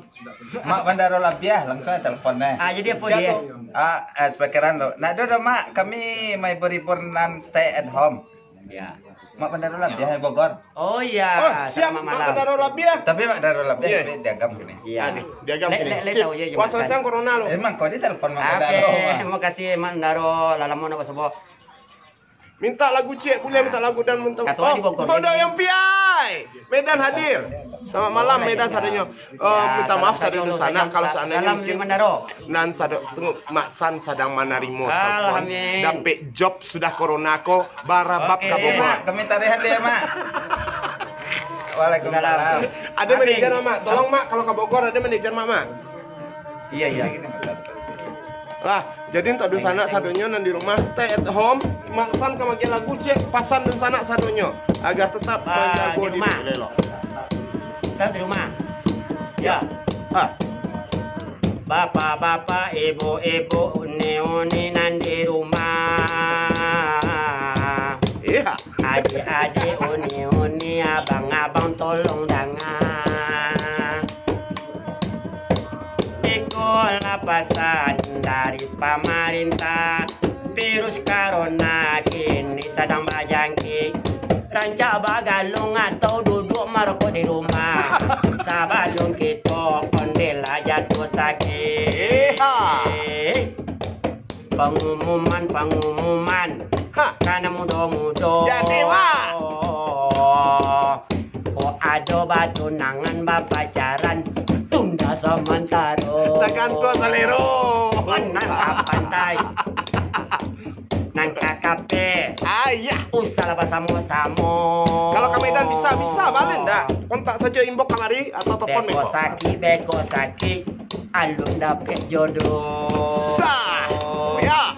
Mak Bandaro Labiah langsung teleponnya. Jadi apa dia? Speakeran lo. Nah, dodo mak, kami mau beriburan stay at home. Ya. Mak Bandaro Labiah Bogor. Oh iya, Oh, siap sama Mak malam. Bandaro Labiah. Tapi Mak Bandaro Iya. Labiah diagam gini. Iya. Adik, diagam Le- gini. le- le Sip. tahu aja, Mak Puasa San. sang corona lo. Emang kau di telepon Mak Oke, Bandaro. Mak. terima kasih Mak Ndaro lalamon apa sebab. Minta lagu cek, boleh minta lagu dan minta. Katuan di Bogor. Bodoh yang piai. Medan hadir. Selamat malam Medan sadanya. Minta maaf sadanya di sana kalau seandainya salam di mungkin Mandaro. nan sadok tunggu Mak San sedang menarimo telepon. Alhamdulillah. Dapet job sudah corona ko barabab Oke, ka Bogor. Mak, kami tarihan dia mak. Waalaikumsalam. Ada manajer Mak, tolong Mak kalau ke Bogor ada manajer Mak. Iya, iya. Jadi untuk di sana sadonya nan di rumah stay at home. Mak San kamage lagu cek pasan di sana sadonya agar tetap menjaga di diri rumah. lelo. Kita di rumah. Ya. Bapak-bapak, ibu-ibu, uni-uni nan di rumah. Iya. Adik-adik, uni-uni, abang-abang tolong dengar. Ikulah pesan dari pemerintah. Virus corona kini sedang berjangkit. Rancak bagalung atau duduk merokok di rumah. Sebelum kita kondela jatuh sakit. Pengumuman karena muda-muda. Jadi, Wak. Kok ada batu nangan bapak pacaran tunda sementara. Tekan tua salero. Nang ke pantai. Nang ke kafe. Ayah. Usah lah sama-sama. Kalau ke Medan bisa balik ndak? Kontak saja inbox kamari atau telepon Beko sakit, alun dapet jodoh. Sah. Ya.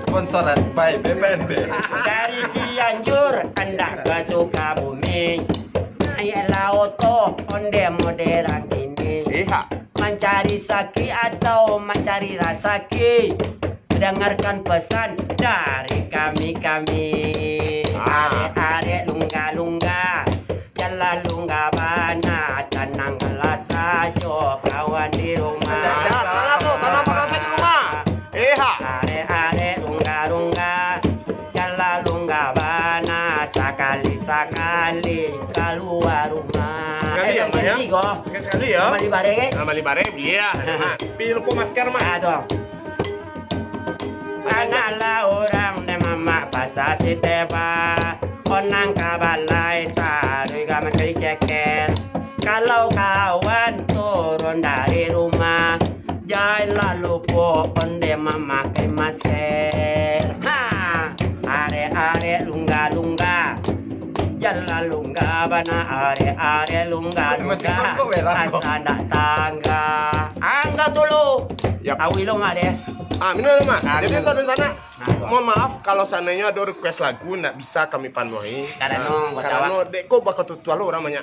Sponsoran by BPNB. Dari Cianjur anda ke Sukabumi, naik laut toh onde modern ini. Iya. Mencari sakit atau mencari rasaki, dengarkan pesan dari kami. Are lungga jalan lungga bana tenanglah saja kawan di rumah. Tenang saja di rumah. Iya. Are lungga jalan lungga bana sekali keluar rumah. Sekali ya, Mak, ya? Sekali ya. Mali bareng. Mali bareng. Iya. Pilih masker Mak. Aduh. Angalah orang de mama pasar si teba. Onang kabalai taruh gaman dari ceker. Kalau kawan turun dari rumah, jangan lupa onde memakai masker. Are lungga jalan lungga bana are lungga asana tangga. Angga dulu. Yap. Awilong ada. Minum mak. Ah, Jadi minum. untuk di sana, Nah, mohon maaf kalau seandainya ada request lagu nggak bisa kami penuhi. Karena deko bakal tutup lo namanya.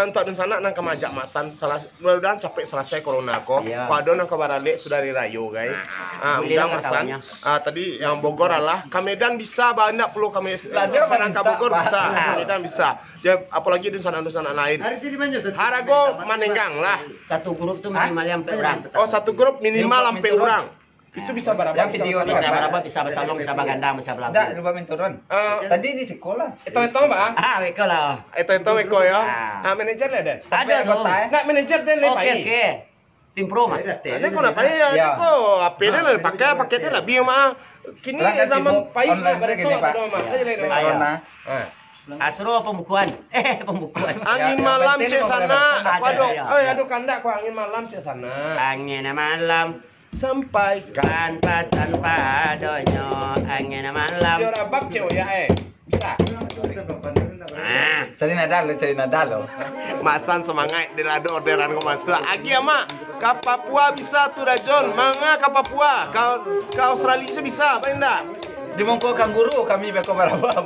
Untuk di sana nang kemajak masan mudah-mudahan capek selesai corona ko. Iya. Kado nang kabarale sudah dirayo guys. boleh Undang lah masan. kawannya. Tadi yang Bogor lah. Kamedan bisa, banyak perlu kami. Nang ke Bogor bisa, Kamedan bisa. Ya apalagi di sana lain. Harago manenggang lah. Satu grup tuh minimal sampai orang. Oh satu grup minimal sampai orang. Itu bisa berapa? Yang video Bisa Pak. berapa? Bisa bersalung, bisa bagandang, bisa belagu. Enggak, lupa main turun. Tadi di sekolah. Itu mbak. Weko lah. Itu Weko ya. Ah. Manajer ada. Ada tuh. Nggak manajer dan Oke, lepai. oke. Tim pro mah. Ada kok napanya ya. Ya. Kok apanya lah pakai paketnya lebih mah. Kini Lah, kan zaman sibuk pahit lah online pada gini, itu Pak. sudah mah. Iya. Aja lain Ayo. Corona. Asro pembukuan. Pembukuan. Angin yang malam penting cek kok sana. boleh Waduh. ada. Oh aduh kandak kok angin malam cek sana. Angin malam Sampaikan. kan pasan padonyo. Angin malam. Dia rabak cek ya Bisa. Cari nada lo. Masan semangat di lado orderan kau masuk. Agi ama. Ke Papua bisa tuh Rajon. Manga ke Papua. Ke Australia bisa. Apa enggak? Di Mongko Kangguru kami beko barabab.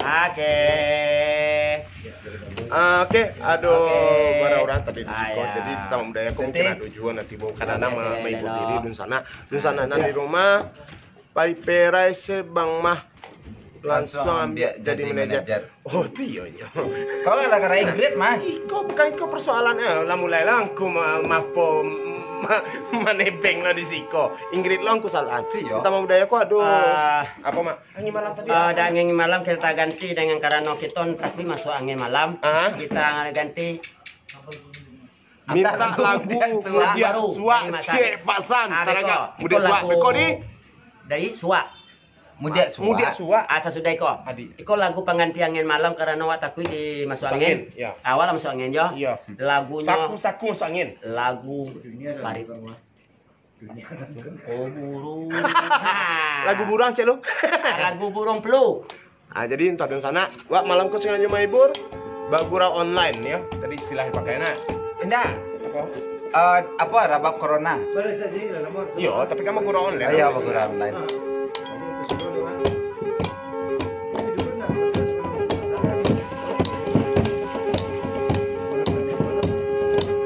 Oke. Oke, aduh, Oke. bara orang tadi di Siko. Ayah. Jadi kita budaya kok mungkin Nanti. ada tujuan nanti bawa karena Oke, nama oke, ibu oke, diri lo. dun sana di rumah. Pai perai se bang mah langsung ambil jadi manajer. Oh iya. Kau gara-gara Inggris mah. Kok bukan kau persoalannya lah mulai lah aku mapo manebeng lo di Siko. Ingrid lo aku salah. Iya. Kita mau budaya kok aduh. Ah. Apa mak? Angin malam tadi. Ada angin malam kita ganti dengan karena kiton tapi masuk angin malam. Ah. Kita ganti Minta Antara lagu lagu Mudia baru Suwa dari Mas cek pasan taraga Beko. Mudia Iko Suwa lagu Beko di dari Suwa. Mudia Suwa Asa sudah iko. Adi. Iko lagu pengganti angin malam karena wak takui di masuk Masuk angin. angin, ya. Awal masuk angin yo. Iya. Lagunya Saku masuk angin. lagu Parit. Oh burung. Lagu burang cek lu. Lagu burung flu. Jadi entar di sana wak malam kau sengaja maibur bagura online ya. Tadi istilahnya pakainya. Enggak. Apa rabab corona? Iya, tapi kamu gura online. Ayo bagura online.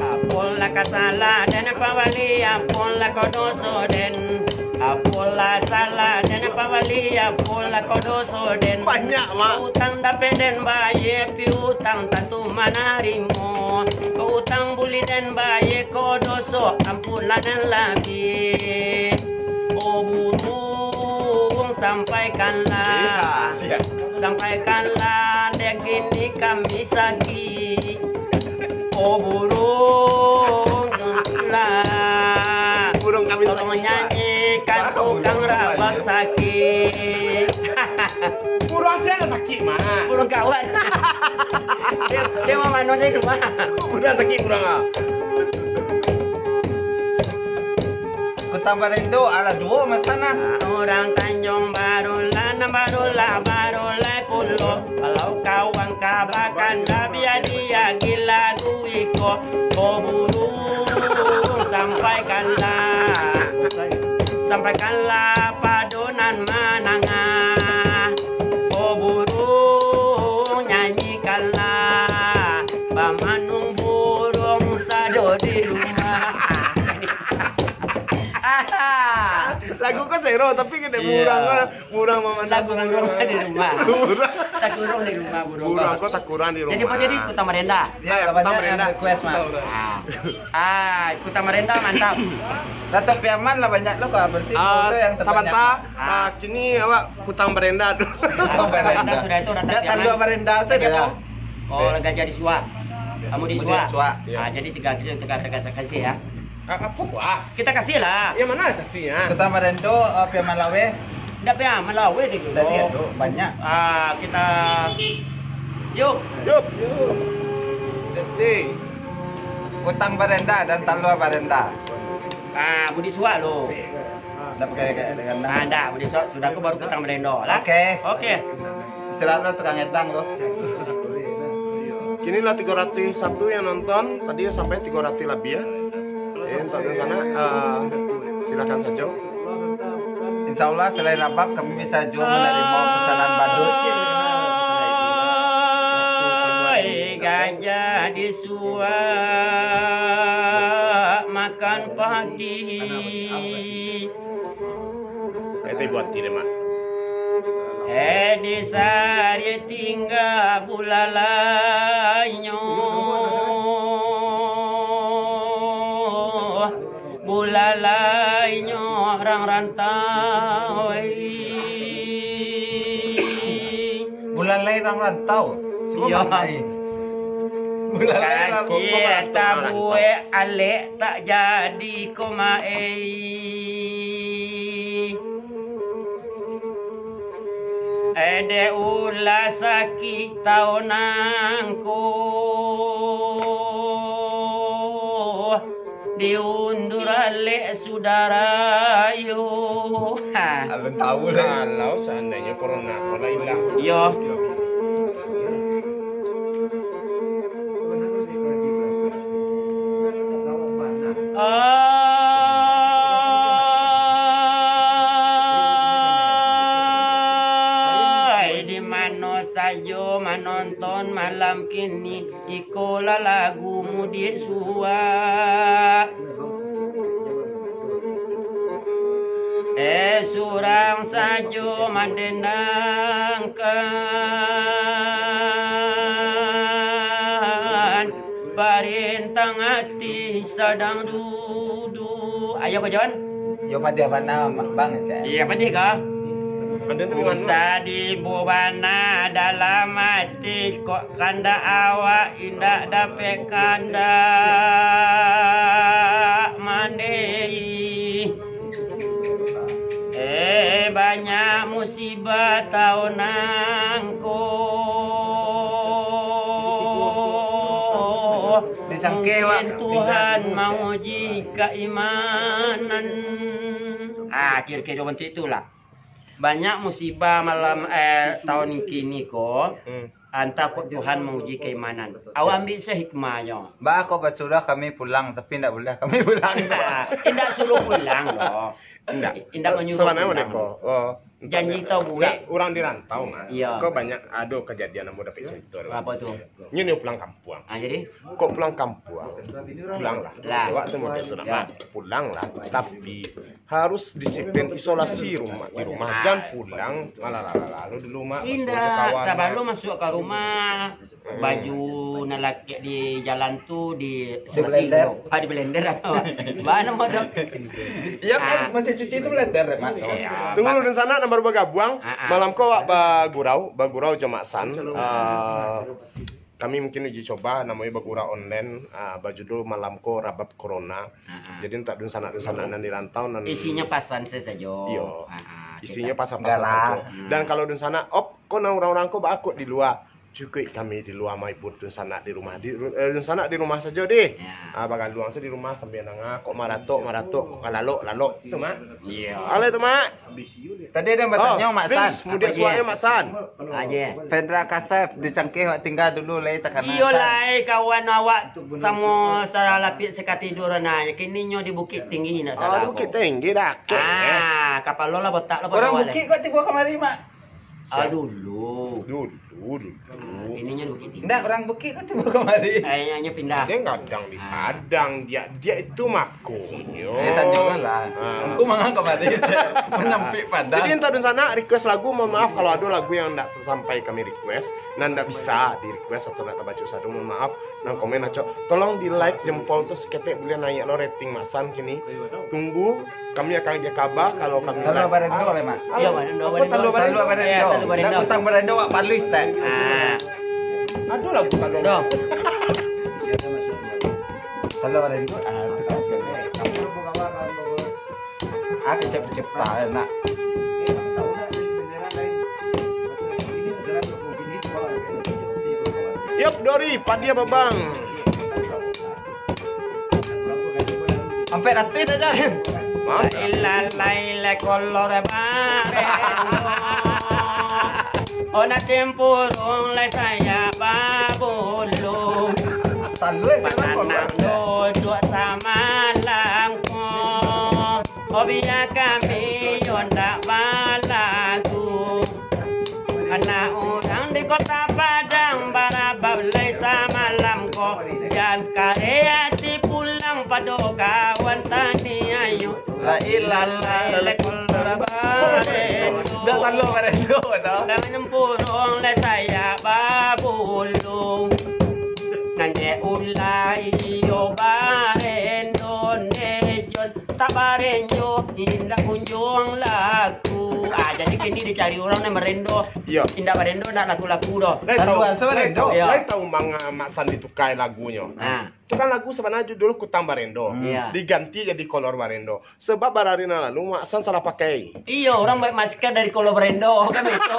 Apola kasala dan pawali apola kodoso den. Apola salah dan pawali apola kodoso den. Banyak mak. Utang dape den baye pi utang tantu manarimo. Ko utang buli den baye kodoso ampula dan lagi. Oh burung sampaikanlah. Iya. Sampaikanlah dek ini kami sagi. Oh burung lah, Burung kami tolong nyanyikan tukang rabak sakit. Burung saya ada sakit mak. Burung kawan. dia mau mano di rumah. Burung sakit burung ah. Kutambah itu ala dua masana. Orang Tanjung Barulah pulau. Kalau kawan kabakan biar dia gila guiko. Oh burung sampaikanlah padonan mananga. Oh burung nyanyikanlah pamanung burung sado di rumah. Lagu kok zero tapi gede burung mama Lagu burung di rumah. Tak kurang di rumah burung. Burung kok tak kurang di rumah. Jadi apa jadi Kuta Marenda? Ya, Banyak Kuta yang Marenda. request mah. Kuta Marenda mantap. Dato Piaman lah banyak lo kok berarti itu yang Sabanta, kini awak kutang berenda tuh. Marenda sudah itu rata Enggak tahu berenda saja. Oh, gajah di Suwa. Kamu di Kemudian Suwa. Suwa. Jadi tiga kasih ya. Apa wah? Kita kasih lah. Ya mana kasihnya? Kita merendo Piaman Lawe. Tidak ya, melawe di dulu. Tadi itu banyak. Kita yuk. Yup. Jadi, Utang berenda dan talua berenda. Budi Suwa lo. Dapat kayak dengan Enggak, Budi Suwa sudah aku baru Kutang Marenda lah. Oke. Oke. Istilah lo tukang edang lo. Kini lah 301 yang nonton, tadi sampai 300 lebih ya. Untuk di sana silakan saja. Insya Allah selain Rabab kami bisa juga menerima pesanan badut. Gajah disuap makan padi. Itu buat tidak mak. Di sari tinggal bulalainyo. Bulalainyo orang rantau. Bulalai orang rantau. Iya. Bulalai orang Kasih tabue alek tak jadi komae. Ede ulah sakit taunangku diundur alek saudara yo. Abang tahu lah. Kalau seandainya corona kalau hilang. Yo. Di mana saja menonton malam kini ikola lagumu di suara. Surang saja mendendangkan parintang hati sedang duduk. Ayo kau John. Yo pada mana bang cak? Iya apa kah? Ada tu Usah dibubana dalam hati kok kanda awak indah dapat kanda mandiri. Banyak musibah tahunanku. Mungkin Tuhan mau jika imanan. Kira-kira bentuk itulah. Banyak musibah malam tahun kini kok. Antara kok Tuhan menguji keimanan. Awak ambil sehikmahnya. Mbak aku bersuruh kami pulang tapi tidak boleh kami pulang. Tidak suruh pulang loh. Tidak menyuruh Sebenarnya pulang. mana kok? Oh, Janji tau gue. orang di rantau mah. Iya. Kok banyak ada kejadian yang mau dapat cerita. Apa tuh? Ini pulang kampung. Jadi? Kok pulang kampung? Pulanglah. Lah. Waktu mau itu nama pulanglah. Tapi harus disiplin isolasi di rumah. Jangan pulang malah lalu di rumah. Indah, sabar lu masuk ke rumah. Baju nalaki di jalan tuh di blender. Di blender atau mana mau dong? Iya kan masih cuci itu blender Mas. Tunggu lu di sana nomor bergabung. Malam kau bagurau jemasan. Kami mungkin uji coba namanya bagurau online. Baju dulu malam kau rabab corona. Jadi tak dun sana nan di rantau nan. Isinya pasan saja. Iya. Isinya pasang-pasang saja. Dan kalau di sana, kau orang-orang kau bakut di luar. Cukup kami di luar mai pun sana di rumah sana di rumah saja deh. Bagan luang di rumah sambil nangak kok maratok kok lalok itu mak. Iya. Ale itu mak. Tadi ada bertanya Mak San. Kemudian suaranya Mak San. Aja. Fedra Kasep di Cangkeh wak tinggal dulu lai tekan. Iyo lai kawan awak sama salah lapis sekat tidur nanya. Kini nyo di Bukit Tinggi nak salah. Bukit Tinggi dah. Kapal lo lah botak lo. Orang Bukit kok tiba kemari Mak. Dulu. Ininya Bukit Tinggi. Enggak, orang Bukit kok tiba kemari. Kayaknya pindah. Dia kadang di Padang, dia itu makunyo. Tanjung lah. Aku mangan kemari menyempit Padang. Jadi entah di sana request lagu, mohon maaf kalau ada lagu yang tidak sampai kami request, dan tidak bisa di request atau tidak baca satu, mohon maaf. Nang komen aja, tolong di like jempol tuh seketek boleh naik lo rating Masan kini. Tunggu, kami akan kabar kalau kami Talo barendo oleh Mak. Iya, barendo. Talo barendo. Dak utang barendo wak palis teh. Aduh lagu talo. Talo barendo. Aku cepet-cepet nak. Yup, Dori, padi apa bang? Sampai ratin aja. Ilalai le color barendo. Ona tempurung le saya babulu. Anak duduk sama langko, oh biar kami yondak balagu. Anak orang di kota Padang barabab lesa malam ko. Jangan kareati pulang pada kawan tani ayo. La ilallah. Lekol barendo. Dah selalu barendo dah. Dan nyempurong le saya babulung. Nande ulai yo barendo nejon tak barendo indah kunjung laku. Jadi kini dicari orang yang merendo. Iya. Indah barendo nak lagu-lagu doh. Lai tahu mang Mak Sandi tukai lagunya. Nah, Itu kan lagu sebenarnya judul Kutang Barendo. Iya. Diganti jadi Kolor Barendo. Sebab bararina lalu Mak San salah pakai. iya orang baik masker dari Kolo Barendo kan itu.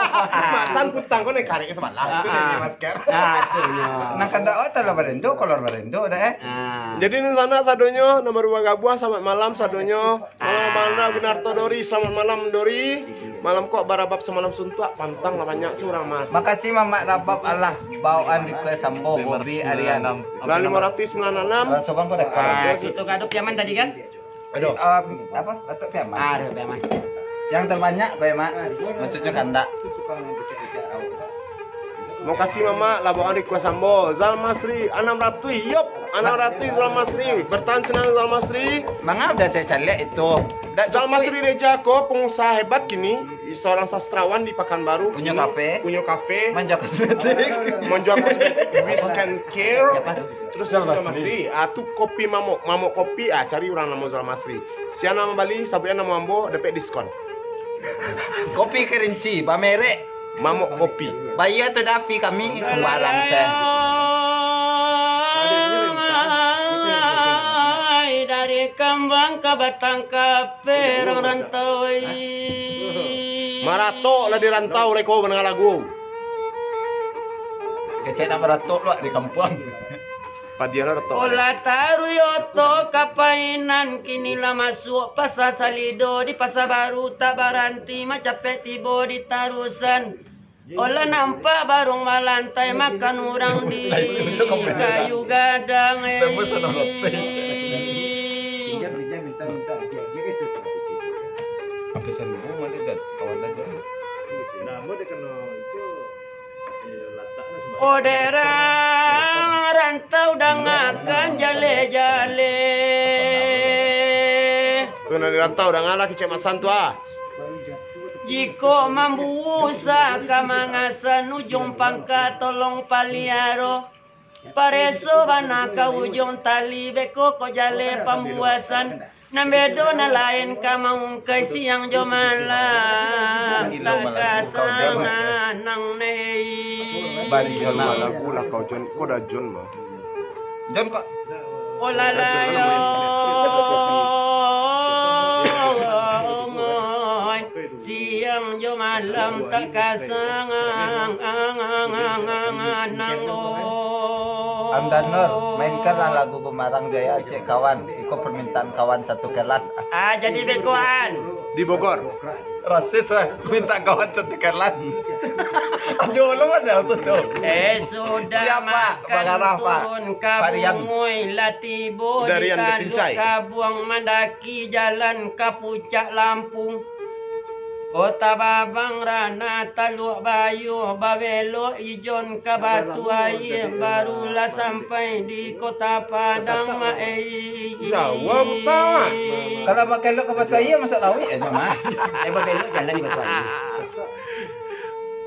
Mak San kutang kau nek kari sebelah. Itu nih masker. Nah, itunya. Nah kada otak lah barendo, kolor barendo dah Nah. Jadi di sana sadonyo nomor Bagabuah selamat malam sadonyo. Malam malam Gunarto Dori selamat malam Dori. Malam kok barabab semalam suntuak pantang lah banyak surang mah. Makasih Mama Rabab Allah bawaan di kue sambo Bobi Ariana. Lah 596. Soban kau dah. Ah, itu kaduk piaman tadi kan? Aduh. Apa? Datuk Piaman. Ada piaman. Yang terbanyak kau Mak. Maksudnya kanda. Mau kasih mama labuan di Kuasambo Zalmasri 600 yop 600 Zalmasri bertahan senang Zalmasri. Manga udah saya cari itu. Zalmasri Rejako pengusaha hebat kini seorang sastrawan di Pekanbaru Punya kini kafe. punya kafe Manja kosmetik. menjual kosmetik Wish Can Care. Siapa? Terus Zalmasri tuh kopi mamok kopi cari orang nama Zalmasri siana nama Bali sabriana nama Ambo dapat diskon Kopi kerinci, pamere. mamok kopi. Bayar tu Davi kami sembarang saya. Dari kembang ke batang kape orang rantau. Marato lah di rantau leko menengah lagu. Kecek nak beratok lu di kampung. Padiana rato. Ola taru yoto kapainan kini lah masuk pasar Salido di pasar baru tak baranti macapet tibo di tarusan. Ola nampak barung malantai makan orang di kayu gadang. Oderang rantau dangakan jale-jale. Tuh nanti rantau udah ngalah kecemasan tua. Jiko mambusa kamangasan ujung pangka tolong paliaro. Pareso banaka ujung tali beko ko jale pambuasan. Nambedo na lain ka maungkay siyang jomala. Takasangan ng nei. Bali Jona. Lagu lah kau John, kau dah John mah. John kok Olalayo. Siang jo malam tak kasangang Amdanur, mainkanlah lagu Gemarang Jaya Aceh kawan. Iko permintaan kawan satu kelas. jadi bekoan. Di Bogor. Rasis minta kawan satu kelas. Aduh, lu ada tuh. Sudah Siapa? makan Bagaimana, Pak? turun Varian. kabungoy latibo Dari yang di dipincai. kabuang mendaki jalan ke puncak Lampung. Kota Babang Rana Taluk Bayu Babelo Ijon ke Batu Air barulah sampai di Kota Padang Jawab, tahu. Kalau pakai lo ke Batu Air masak lawik aja mah. Babelo jalan di Batu Air.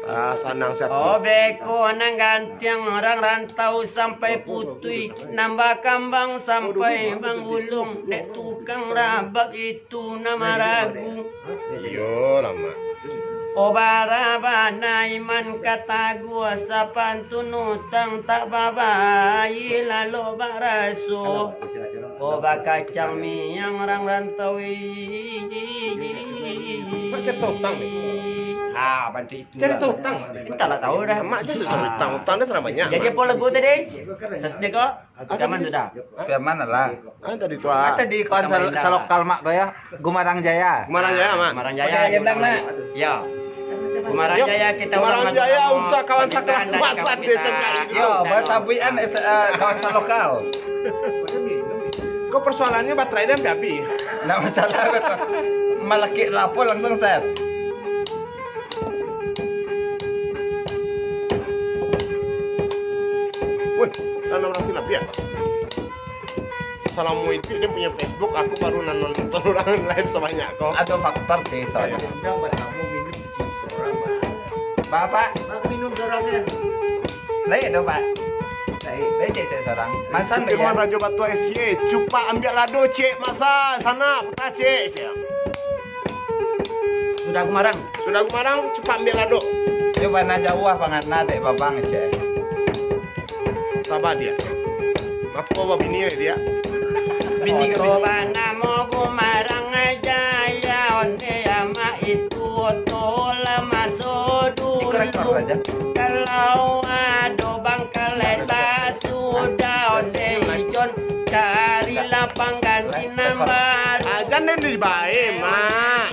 Sanang satu. Oh beko nang gantiang orang rantau sampai putui nambah kambang sampai Bangulung dek tukang rabab itu nama ragu. Yo lama. O barabana iman kata gua sapantun utang tak babai lalu baraso. O bakacang mi yang orang rantau Macam utang nih. Bantu itu. Cari tahu utang. Entahlah tahu dah. Mak aja susah utang dah serah banyak. Jadi apa lagu tadi? Sesde kok? Zaman sudah. Biar mana lah. Tadi tua. Tadi kawan salokal mak kau ya. Gumarang Jaya. Kemana Jaya mak? Kumarang Jaya. Udah, yang bilang, Nak. Ya. Kumarang Yuk, Jaya kita Kumarang orang Jaya Madura, untuk kawan pendidikan sekelas dari Masan kawan desa kita. Melayu. Yo, bahasa buian kawan salokal. Kok persoalannya baterai dia api? Nggak masalah kok. Malaki lapo langsung set. Wih, ada orang silap ya? Salamu itu dia punya Facebook, aku baru nonton orang live sebanyak kok. Ada faktor sih soalnya. Bapak, minum dorongnya. lain dong pak. Lain cek seorang. Masan Firman ya. Rajo Batu SY, cupa ambil lado cek masan sana putar cek. Sudah kemarang. Sudah kumarang, cupa ambil lado. Coba na jauh pangatna dek babang sih. Sabar dia. Aku bawa bini dia. Bini ke bini. Bana mo kumarang jaya onde ama itu tol masuk Dikorek dulu. aja. Kalau ada bangkaleta sudah onde ijon cari lapang gantinan baru. Ajan dan di bae, mak.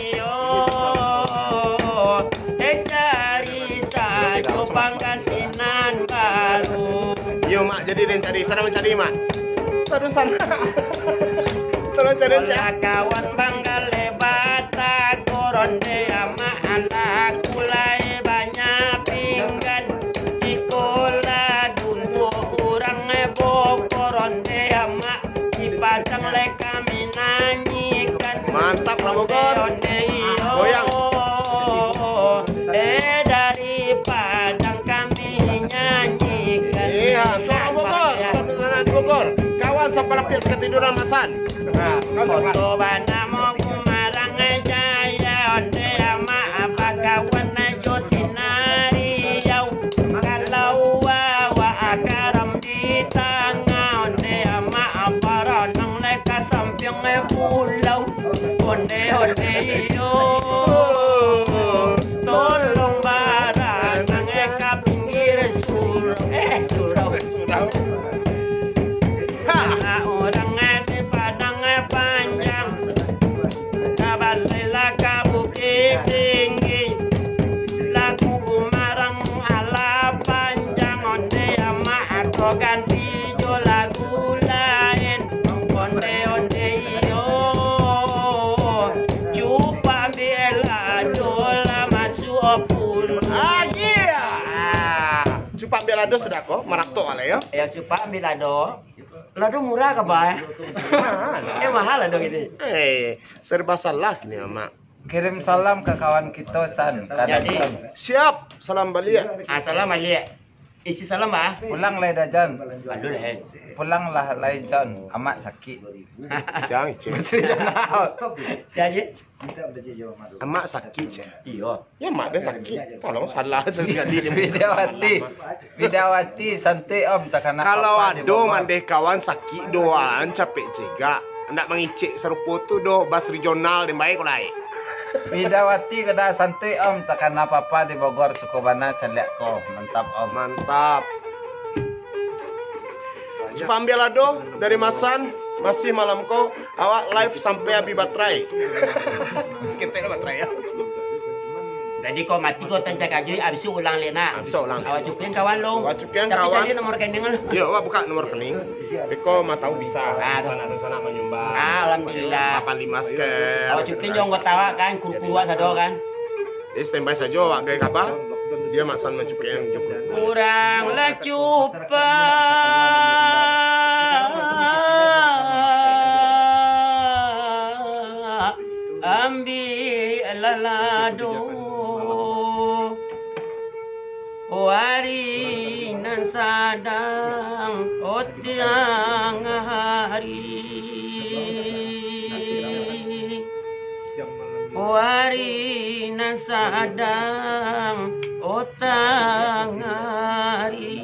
Cari saja panggantinan baru. Yo mak, jadi dan cari sana mencari mak. Terus sana. Terus cari cek. Olah kawan banggale bata koronde ama anak kulai banyak pinggan ikola duntu urang nebo koronde ama di padang le kami nyanyikan. Mantap lah Bogor. Goyang. Dari padang kami nyanyikan. Iya, orang Bogor. Sana di Bogor. Kawan sampai lapis ketiduran masan. Nah, kau coba. Foto bana mo kumarang jaya onde ama apa kawan jo sinari yau kalau wa akaram di tangah onde ama apa ranang leka samping pulau onde yo tolong barang eka pinggir surau Surau. Ha. Nah, orang di padang panjang kabalela kabuki tinggi lagu kumarang ala panjang onde ama atau ganti jo lagu lain onde yo cuba bela dola masuk opul Cupa ambil lado sudah kok, marato ala ya. ya supa ambil lado murah ke bah mahal lado gitu. Serba salah nih mak. Kirim salam ke kawan kita San. Jadi Siap, salam balik. assalamualaikum isi salam bah Pulang lah Dajan. aduh deh Pulang lah lain John. Amat sakit. Jangan cek. si aja Emak sakit cek. iya Ya mak dia sakit. Tolong salah sesekali dia. Widawati santai om takana Kalau papa di ado Bogor. mandeh kawan sakit doan capek cega. Ndak mengicik serupu tu do bas regional dan baik kulai. Widawati kena santai om takana papa di Bogor Sukabana celiak ko. Mantap om. Mantap. Coba ambil lado dari Masan. Masih malam kau awak live sampai habis baterai. Sekitar baterai ya. jadi kau mati kau tancak aja abis itu ulang lena Bisa ulang. awak cukuin kawan lo Awak cukuin tapi kawan. jadi nomor rekening lo Yo, awak buka nomor rekening. Beko mau tahu bisa. Sana menyumbang. alhamdulillah 85 sket. awak cukuin jo nggak tawa kan kurkuwa sado kan Jadi standby saja awak gaya kabar. Dia Masan mencukuin juga. kurang lah cupa ambil lado wari nan sadang otiang hari wari nan sadang otang hari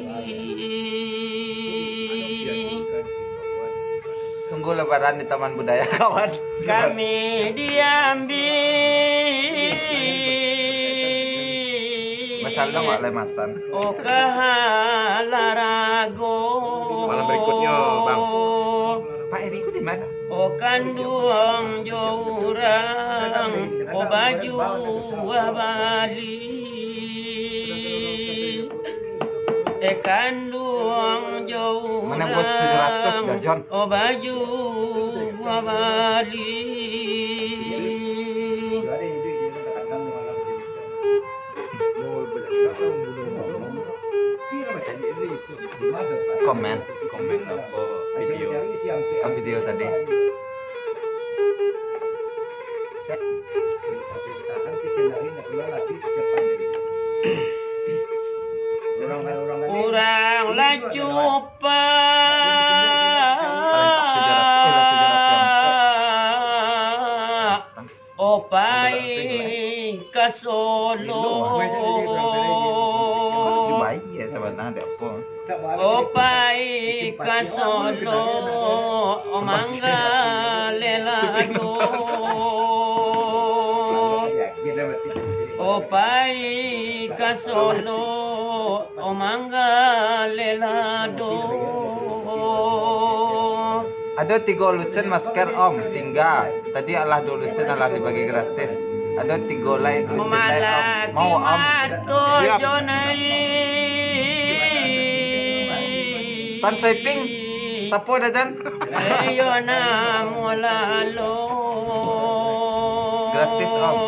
Tunggu lebaran di Taman Budaya kawan. kami diambil Masalah nggak oleh Masan. oh kahalarago Malam berikutnya, Bang. Pak Eriku di mana? oh kandung jurang oh baju Bali kandung jauh Menembus 700 dah, John. Oh baju Bali. Komen ke video tadi. Kurang laju opai ke Solo. Baik ya sebenarnya ada apa? Opai ke Solo, omangga lelado. Opai ke Solo, omangga lelado. Ada 3 lusin masker om, tinggal. Tadi Allah 2 lusin Allah dibagi gratis. Ada 3 lain lusin lain om. Mau om? Siap. Tan swiping. Sapo dah Jan? Ayo namu lalu. Gratis om.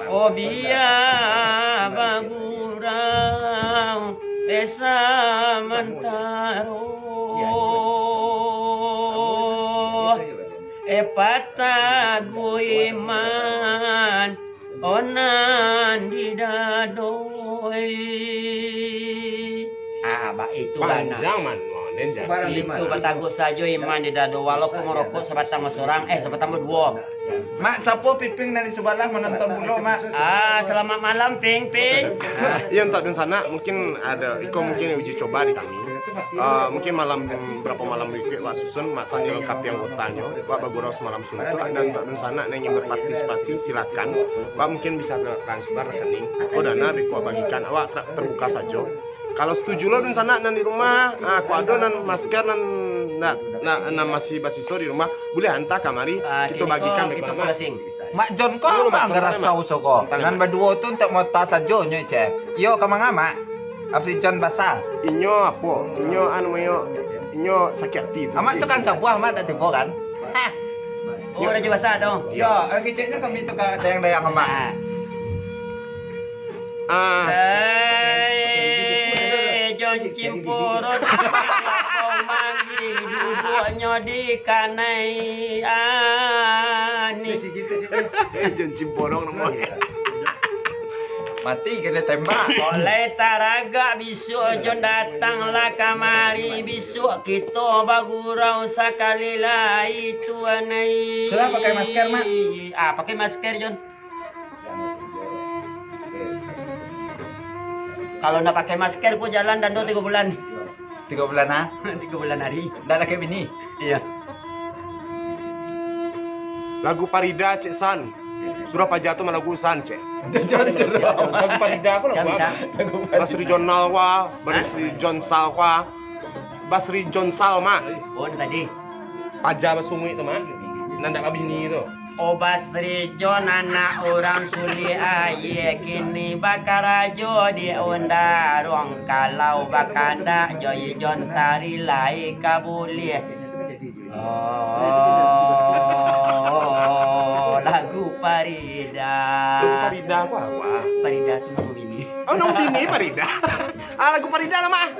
Oh biar bagurang esa mantaro. Epata guiman onan didadoi. Bak itu bana. Panjang man, monen jadi. Itu batagus saja iman didado walaupun merokok sebatang seorang sebatang berdua. Mak, sapo piping dari sebelah menonton dulu mak. Selamat malam Ping Ping. Iya untuk di sana mungkin ada, Iko mungkin uji coba di kami. Mungkin berapa malam itu Wak Susun, Mak Sandi lengkapi anggotanya, Wak Bagurau semalam suntuk. Dan untuk di sana yang ingin berpartisipasi silakan, Wak mungkin bisa transfer rekening. Aku dana Riko bagikan, Wak terbuka saja. Kalau setuju lo di sana dan di rumah, aku ada nan masker nan masih basiso di rumah, boleh hantar kamari kita bagikan kita bersama. Mak John kok mak ngerasa usoko. Ngan berdua tu untuk mau tas saja nyoy cek. Yo kamang mak. Afri John basah. Inyo apa? Inyo inyo sakit hati itu. Amak tu kan sebuah mak tak tiba kan. Oh udah coba sah dong. Yo, keceknya kami tu kan dayang mak. Jon Cimpurut kau manggil duduknya di kanai ani. Jon Cimporong namanya. Mati kena tembak. Oleh taraga besok Jon datanglah kamari besok kita bagurau sekali lah itu anai. Sudah pakai masker mak? Pakai masker Jon. Kalau nak pakai masker, ku jalan dan 3 bulan. 3 bulan ah? 3 bulan hari. Dah kayak bini. Iya. Lagu Parida Cek San. Surah Pajatu mana lagu San Cek. Lagu Parida aku lagu apa? Basri John Nalwa, Basri John Salwa, Basri John Salma. Oh tadi. Paja Basumi itu mah. Nanda kabini itu. Oh Basri John anak orang suli aye kini bakar ajo di undarong kalau bakanda joy John tari lai kabuli. Oh lagu Parida. Lagu Parida aku apa? Parida itu nama bini. Oh nama bini Parida. Lagu Parida nama.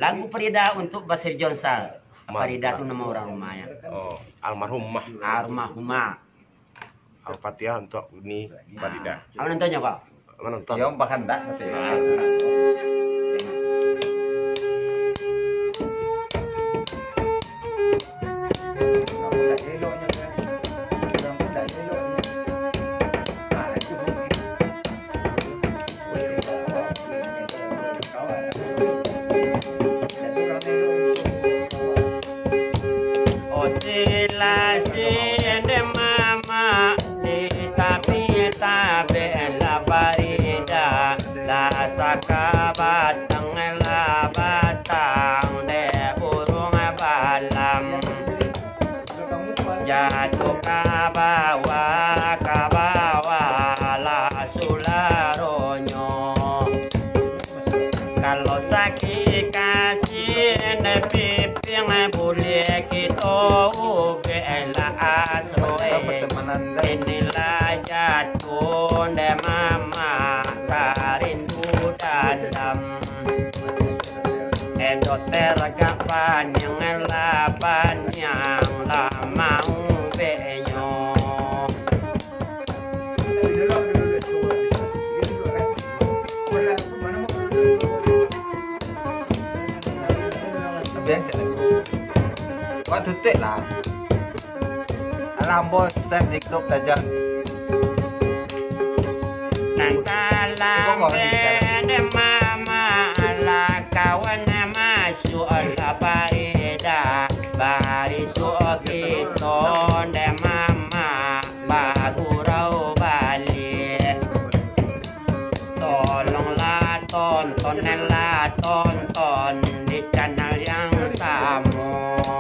Lagu Parida untuk Basri John Sal. Parida itu nama orang rumahnya. Oh, almarhumah. Almarhumah. Al-Fatihah untuk ini Parida. Apa nontonnya kok? Menonton. Yo bahkan dah. Parida la sakaba masih nepiping boleh kita ubela asroe inilah jatuh de mama karindu dalam edo teragapan yang lapan yang lama ubenyo biar cakap kau tutup lah alam bos set di grup saja nangkalam de mama ala kawan masuk ala parida barisu kita de mama bagurau balik tolonglah tonton di channel yang sama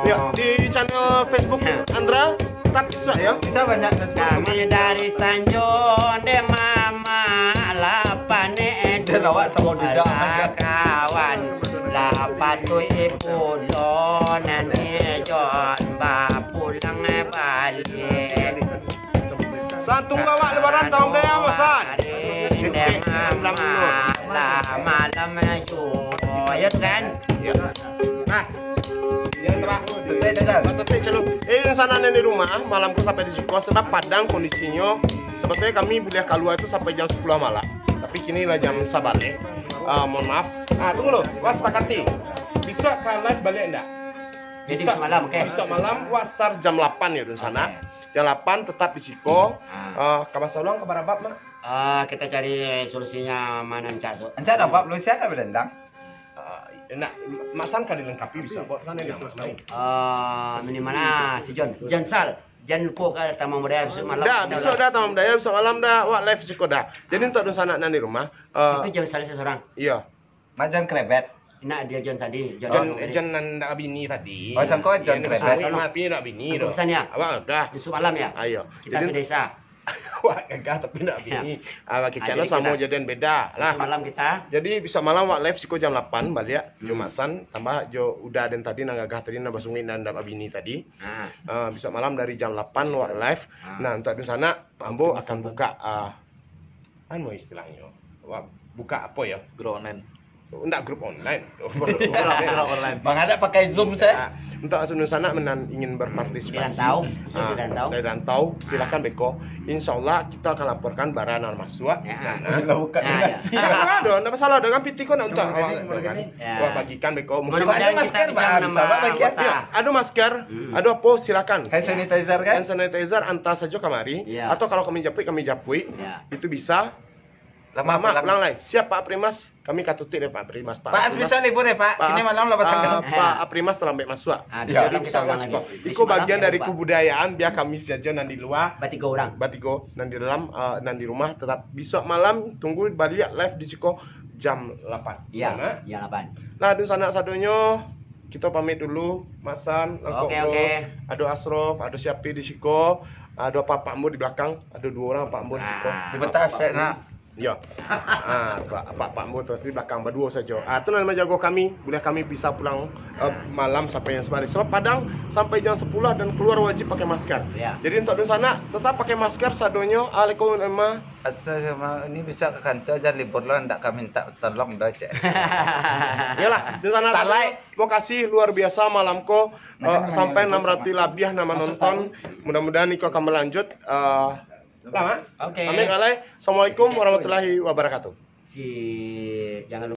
Ya, di channel Facebook Andra tetap bisa ya. bisa banyak kami dari Sanjo de mama lapane Dia lawak sama duda aja. kawan lapatu ibu lonan jon pulang balik Santung awak lebaran tahun dia Masan. de mama malam ju ya kan Nah, yang tebak. tutup saja Tapi celo, di sana di rumah malamku sampai di Ciko sebab Padang kondisinya sebetulnya kami boleh keluar itu sampai jam 10 malam. Tapi kini lah jam sabale. Mohon maaf. Nah, tunggu loh, was sepakati. Bisa ke live balik enggak? jadi besok malam oke Besok malam was start jam 8 ya di sana. Jam 8 tetap di Ciko. Kabar saluang kabar abab mah. kita cari solusinya mana cak so Encak dapat lu siapa berendang Nak masan kan dilengkapi bisa buat kan yang lain. ini mana si John Jansal jangan lupa ke tamu budaya besok malam Dah, besok dah tamam dah ya, besok malam dah wak live Ciko dah. Jadi untuk di sana di rumah. itu Jansal seseorang Iya. macam krebet nak dia John tadi Jan nanda bini tadi. Oh, sangka Jan Iya, Krebet. mati nak bini Untuk doh. pesan ya Awak gagah. besok malam ya Ayo. kita Jadi sedesa awak gagah tapi nak bini. Awak kita jadi sama kita- jadian beda besok lah. malam kita Jadi bisa malam wak live Ciko jam 8 balik Jumasan tambah jo udah dan tadi nang gagah tadi nang basungin dan bini tadi. nah Bisa malam dari jam 8 wak live. Nah, untuk di sana Ambo akan buka anu istilahnya. Wak buka apa ya? gronen Enggak grup online. online bang ada pakai zoom saya Untuk asal sana ingin berpartisipasi. Sudah tahu Dari rantau, silakan Beko. Insya Allah kita akan laporkan baranan masuk. Ya. bukan Nah, ya. Ada masalah dengan PT kok untuk awak Ya. bagikan Beko. Mungkin Mudah-mudahan ada masker, kita bisa Pak. menambah Bisa, Pak, bagian. anggota. ya, ada masker, ada apa silakan. hand sanitizer kan Hand sanitizer antar saja kamari. Ya. Atau kalau kami japui, Ya. itu bisa. lama Lama pulang pulang lain. Siap Pak Primas, kami katuti deh Pak Primas. Pak As bisa libur ya Pak ini malam lepas tanggal Pak Primas terlambat masuk. Nah, Ya, besok malam kita ulang lagi. Itu bagian dari kebudayaan biar kami saja nanti luar. Tiga orang. Batigo dan di dalam dan di rumah tetap besok malam tunggu balik live di Ciko jam 8. Iya, Sana. jam 8. Nah, di sana sadonya kita pamit dulu. Masan, Oke. Ada Asrof, ada Syapi di Ciko, ada Pak Mbo di belakang, ada 2 orang Pak Mbo di Ciko. di betas saya nak Ya. Pak Mbo tuh di belakang berdua saja. Itu nama jago kami. Boleh kami bisa pulang malam sampai yang sebalik. Sebab Padang sampai jam 10 dan keluar wajib pakai masker. Ya. Jadi untuk di sana tetap pakai masker sadonya. Alaikumsalam. asal sama ini bisa ke kantor jangan libur lo ndak kami minta tolong dah cek Yalah, di sana Talai. mau kasih luar biasa malamko sampai 600 lebih nama nonton. Mudah-mudahan Niko akan berlanjut. Lama. Oke. Amin. Assalamualaikum warahmatullahi wabarakatuh. Jangan lupa